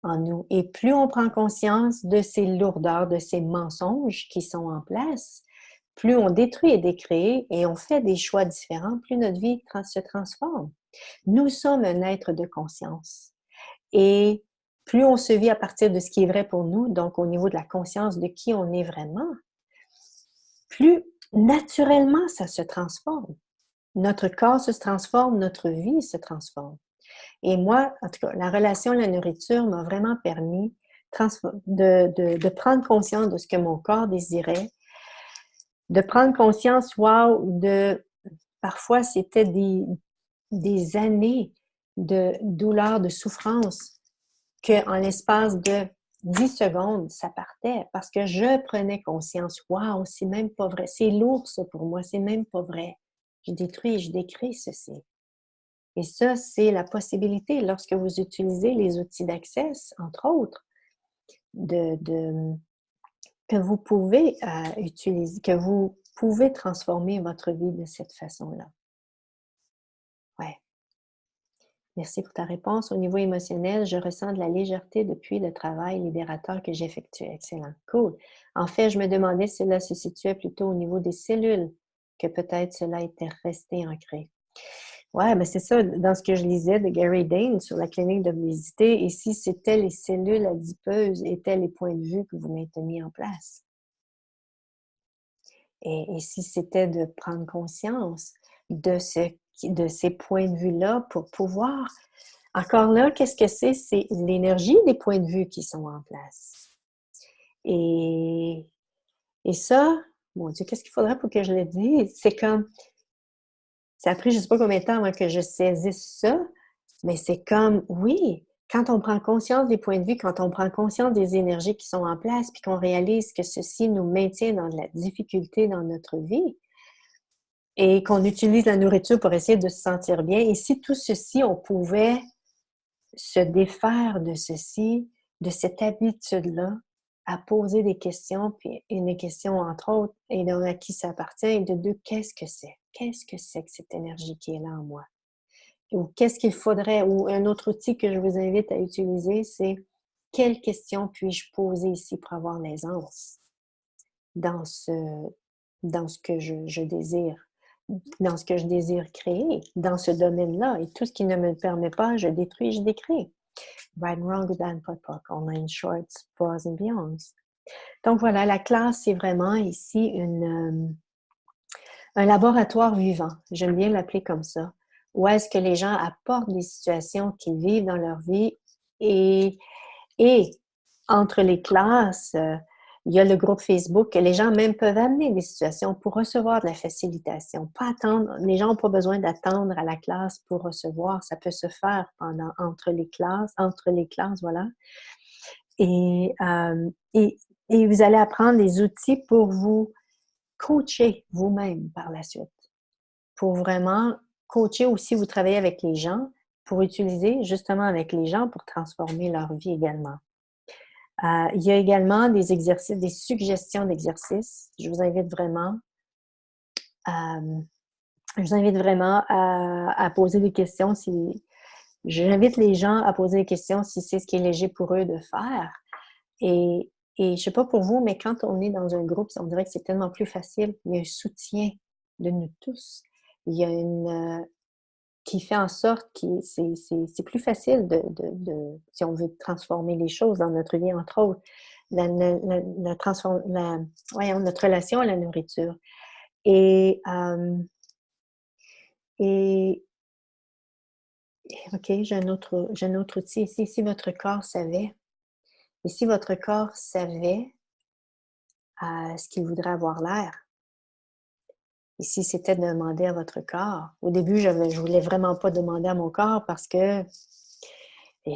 en nous. Et plus on prend conscience de ces lourdeurs, de ces mensonges qui sont en place, plus on détruit et décrée et on fait des choix différents, plus notre vie se transforme. Nous sommes un être de conscience. Et plus on se vit à partir de ce qui est vrai pour nous, donc au niveau de la conscience de qui on est vraiment, plus naturellement ça se transforme. Notre corps se transforme, notre vie se transforme. Et moi, en tout cas, la relation à la nourriture m'a vraiment permis de prendre conscience de ce que mon corps désirait, de prendre conscience, parfois c'était des années de douleur, de souffrance, qu'en l'espace de 10 secondes, ça partait parce que je prenais conscience. Waouh, c'est même pas vrai. C'est lourd, ça, pour moi. C'est même pas vrai. Je détruis, je décris ceci. Et ça, c'est la possibilité, lorsque vous utilisez les outils d'Access, entre autres, que vous pouvez utiliser, que vous pouvez transformer votre vie de cette façon-là. Ouais. Merci pour ta réponse. Au niveau émotionnel, je ressens de la légèreté depuis le travail libérateur que j'effectue. Excellent. Cool. En fait, je me demandais si cela se situait plutôt au niveau des cellules, que peut-être cela était resté ancré. Ouais, mais c'est ça, dans ce que je lisais de Gary Dane sur la clinique d'obésité, et si c'était les cellules adipeuses étaient les points de vue que vous mainteniez en place. Et si c'était de prendre conscience de ces points de vue-là pour pouvoir... Encore là, qu'est-ce que c'est? C'est l'énergie des points de vue qui sont en place. Et ça, mon Dieu, qu'est-ce qu'il faudrait pour que je le dise? C'est comme... Ça a pris je ne sais pas combien de temps avant que je saisisse ça, mais c'est comme, oui, quand on prend conscience des points de vue, quand on prend conscience des énergies qui sont en place, puis qu'on réalise que ceci nous maintient dans de la difficulté dans notre vie, et qu'on utilise la nourriture pour essayer de se sentir bien, et si tout ceci, on pouvait se défaire de ceci, de cette habitude-là, à poser des questions, puis une question entre autres, et donc à qui ça appartient, et de deux, qu'est-ce que c'est? Qu'est-ce que c'est que cette énergie qui est là en moi? Ou qu'est-ce qu'il faudrait, ou un autre outil que je vous invite à utiliser, c'est quelles questions puis-je poser ici pour avoir l'aisance dans ce que je désire, dans ce que je désire créer, dans ce domaine-là. Et tout ce qui ne me permet pas, je détruis, je décrée. Right and wrong, good and pot, online shorts, pros and beyonds. Donc voilà, la classe, c'est vraiment ici un laboratoire vivant. J'aime bien l'appeler comme ça. Où est-ce que les gens apportent des situations qu'ils vivent dans leur vie et entre les classes, il y a le groupe Facebook que les gens même peuvent amener des situations pour recevoir de la facilitation. Pas attendre, les gens n'ont pas besoin d'attendre à la classe pour recevoir. Ça peut se faire entre les classes, voilà. Et vous allez apprendre des outils pour vous coacher vous-même par la suite. Pour vraiment coacher aussi, vous travaillez avec les gens, pour utiliser justement avec les gens pour transformer leur vie également. Il y a également des exercices, des suggestions d'exercices. Je vous invite vraiment à poser des questions. J'invite les gens à poser des questions si c'est ce qui est léger pour eux de faire. Et je ne sais pas pour vous, mais quand on est dans un groupe, on dirait que c'est tellement plus facile. Il y a un soutien de nous tous. Il y a qui fait en sorte que c'est plus facile si on veut transformer les choses dans notre vie, entre autres, notre relation à la nourriture. Et OK, j'ai un autre outil ici. Si votre corps savait, ce qu'il voudrait avoir l'air, et si c'était de demander à votre corps, au début, je voulais vraiment pas demander à mon corps parce que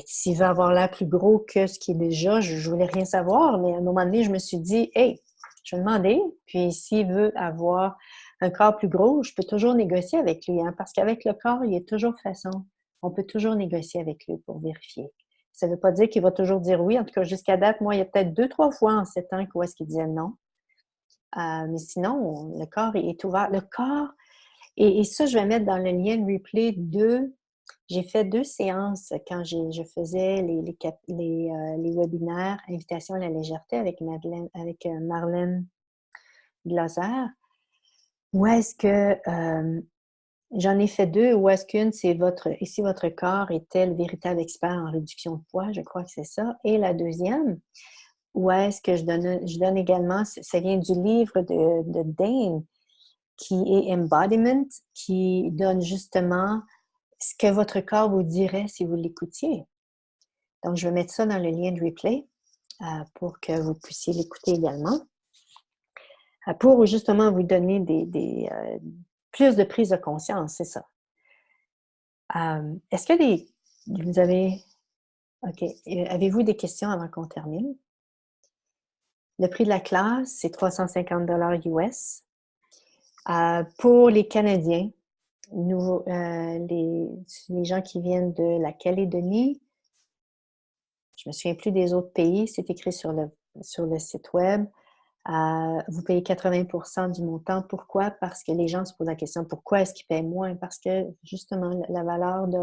s'il veut avoir l'air plus gros que ce qui est déjà, je voulais rien savoir, mais à un moment donné, je me suis dit, hey, je vais demander, puis s'il veut avoir un corps plus gros, je peux toujours négocier avec lui, hein, parce qu'avec le corps, il y a toujours façon. On peut toujours négocier avec lui pour vérifier. Ça ne veut pas dire qu'il va toujours dire oui. En tout cas, jusqu'à date, moi, il y a peut-être 2-3 fois en 7 ans où est-ce qu'il disait non. Mais sinon, le corps est ouvert. Le corps, et ça, je vais mettre dans le lien de replay j'ai fait 2 séances quand je faisais les webinaires Invitation à la légèreté avec Marlène Glaser. Où est-ce que j'en ai fait 2, où est-ce qu'une, c'est si votre corps était le véritable expert en réduction de poids, je crois que c'est ça. Et la deuxième, où est-ce que je donne également, ça vient du livre de Dane, qui est Embodiment, qui donne justement ce que votre corps vous dirait si vous l'écoutiez. Donc, je vais mettre ça dans le lien de replay pour que vous puissiez l'écouter également. Pour justement vous donner plus de prise de conscience, c'est ça. Est-ce que vous avez... OK. Avez-vous des questions avant qu'on termine? Le prix de la classe, c'est 350 $ US. Pour les Canadiens, les gens qui viennent de la Calédonie, je ne me souviens plus des autres pays, c'est écrit sur le site web. Vous payez 80% du montant. Pourquoi? Parce que les gens se posent la question, pourquoi est-ce qu'ils paient moins? Parce que, justement, la valeur de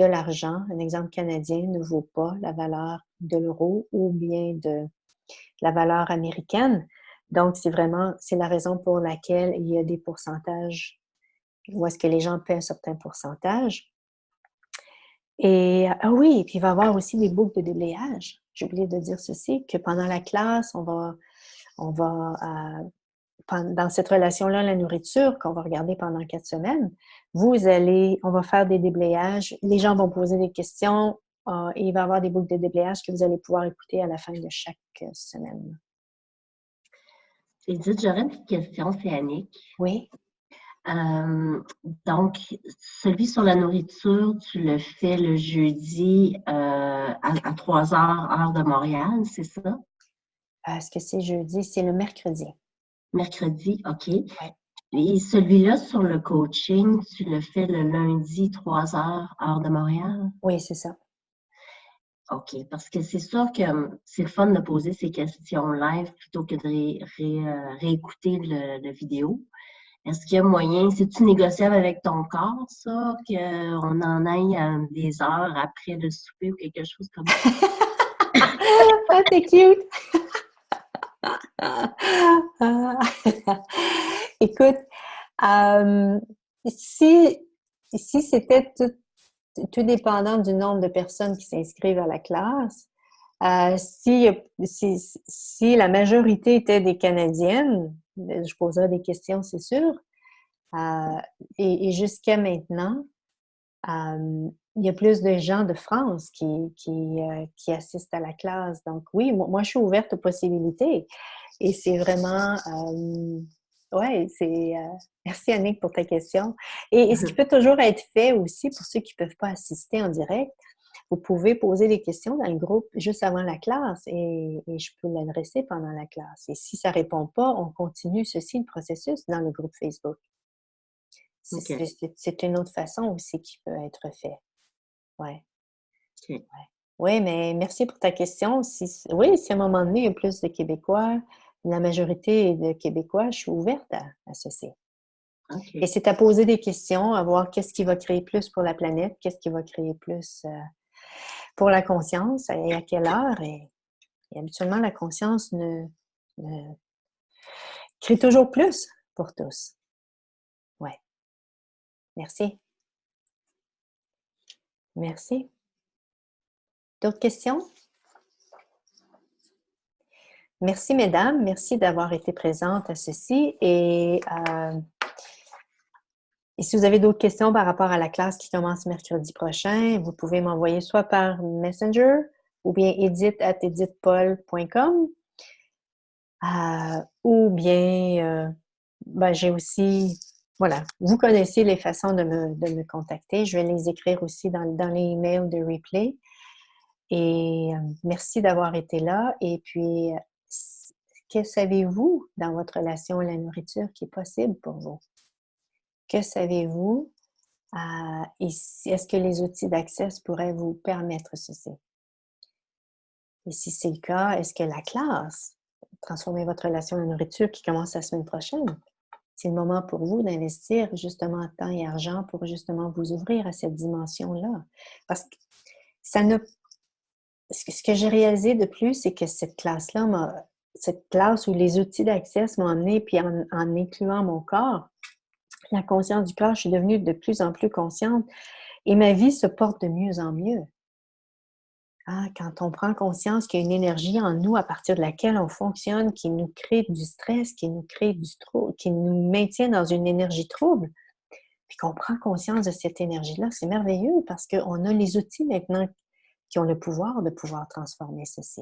l'argent, un exemple canadien, ne vaut pas la valeur de l'euro ou bien de la valeur américaine. Donc, c'est la raison pour laquelle il y a des pourcentages où est-ce que les gens paient un certain pourcentage. Et ah oui, puis il va y avoir aussi des boucles de déblayage. J'ai oublié de dire ceci, que pendant la classe, on va dans cette relation-là, la nourriture, qu'on va regarder pendant 4 semaines, on va faire des déblayages, les gens vont poser des questions, et il va y avoir des boucles de déblayage que vous allez pouvoir écouter à la fin de chaque semaine. Edith, j'aurais une petite question, c'est Annick. Oui. Donc, celui sur la nourriture, tu le fais le jeudi à 3 heures, heure de Montréal, c'est ça? Est-ce que c'est jeudi? C'est le mercredi. Mercredi, OK. Ouais. Et celui-là sur le coaching, tu le fais le lundi, 3 heures, heure de Montréal? Oui, c'est ça. OK, parce que c'est sûr que c'est le fun de poser ces questions live plutôt que de réécouter le vidéo. Est-ce qu'il y a moyen, c'est-tu négociable avec ton corps, ça, qu'on en aille à des heures après le souper ou quelque chose comme ça? Ah, c'est cute! Écoute, si c'était tout dépendant du nombre de personnes qui s'inscrivent à la classe, si la majorité était des Canadiennes, je poserais des questions, c'est sûr. Et jusqu'à maintenant, il y a plus de gens de France qui assistent à la classe. Donc oui, moi, je suis ouverte aux possibilités. Et c'est vraiment... ouais, merci Annick pour ta question. Et ce qui peut toujours être fait aussi pour ceux qui ne peuvent pas assister en direct, vous pouvez poser des questions dans le groupe juste avant la classe et je peux l'adresser pendant la classe. Et si ça ne répond pas, on continue le processus dans le groupe Facebook. OK. C'est une autre façon aussi qui peut être fait. Ouais. OK. Ouais. Oui, mais merci pour ta question. Oui, si à un moment donné, il y a plus de Québécois, la majorité est de Québécois, je suis ouverte à ceci. OK. Et c'est à poser des questions, à voir qu'est-ce qui va créer plus pour la planète, qu'est-ce qui va créer plus pour la conscience et à quelle heure. Et habituellement, la conscience crée toujours plus pour tous. Oui. Merci. Merci. D'autres questions? Merci, mesdames. Merci d'avoir été présentes à ceci. Et si vous avez d'autres questions par rapport à la classe qui commence mercredi prochain, vous pouvez m'envoyer soit par Messenger ou bien edith@edithpaul.com ou bien, j'ai aussi, voilà, vous connaissez les façons de me contacter. Je vais les écrire aussi dans les emails de replay. Et merci d'avoir été là. Et puis, que savez-vous dans votre relation à la nourriture qui est possible pour vous? Que savez-vous? Et est-ce que les outils d'Access pourraient vous permettre ceci? Et si c'est le cas, est-ce que la classe, transformer votre relation à la nourriture qui commence la semaine prochaine, c'est le moment pour vous d'investir justement temps et argent pour justement vous ouvrir à cette dimension-là? Parce que ce que j'ai réalisé de plus, c'est que cette classe où les outils d'Access m'ont amené, puis en incluant mon corps, la conscience du corps, je suis devenue de plus en plus consciente et ma vie se porte de mieux en mieux. Quand on prend conscience qu'il y a une énergie en nous à partir de laquelle on fonctionne, qui nous crée du stress, qui nous crée du trouble, qui nous maintient dans une énergie trouble, puis qu'on prend conscience de cette énergie-là, c'est merveilleux parce qu'on a les outils maintenant qui ont le pouvoir de pouvoir transformer ceci.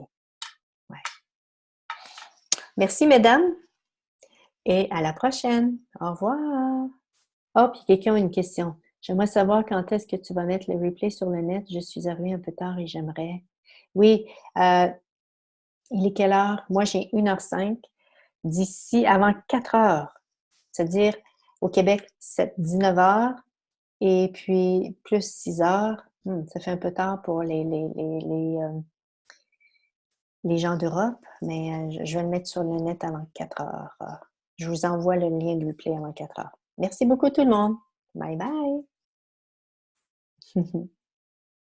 Ouais. Merci, mesdames, et à la prochaine. Au revoir. Oh, puis quelqu'un a une question. J'aimerais savoir quand est-ce que tu vas mettre le replay sur le net. Je suis arrivée un peu tard et j'aimerais. Oui, il est quelle heure? Moi, j'ai 1h05. D'ici avant 4 heures. C'est-à-dire, au Québec, c'est 19h et puis plus 6 heures. Ça fait un peu tard pour les gens d'Europe, mais je vais le mettre sur le net avant 4 heures. Je vous envoie le lien de replay avant 4 heures. Merci beaucoup tout le monde. Bye bye.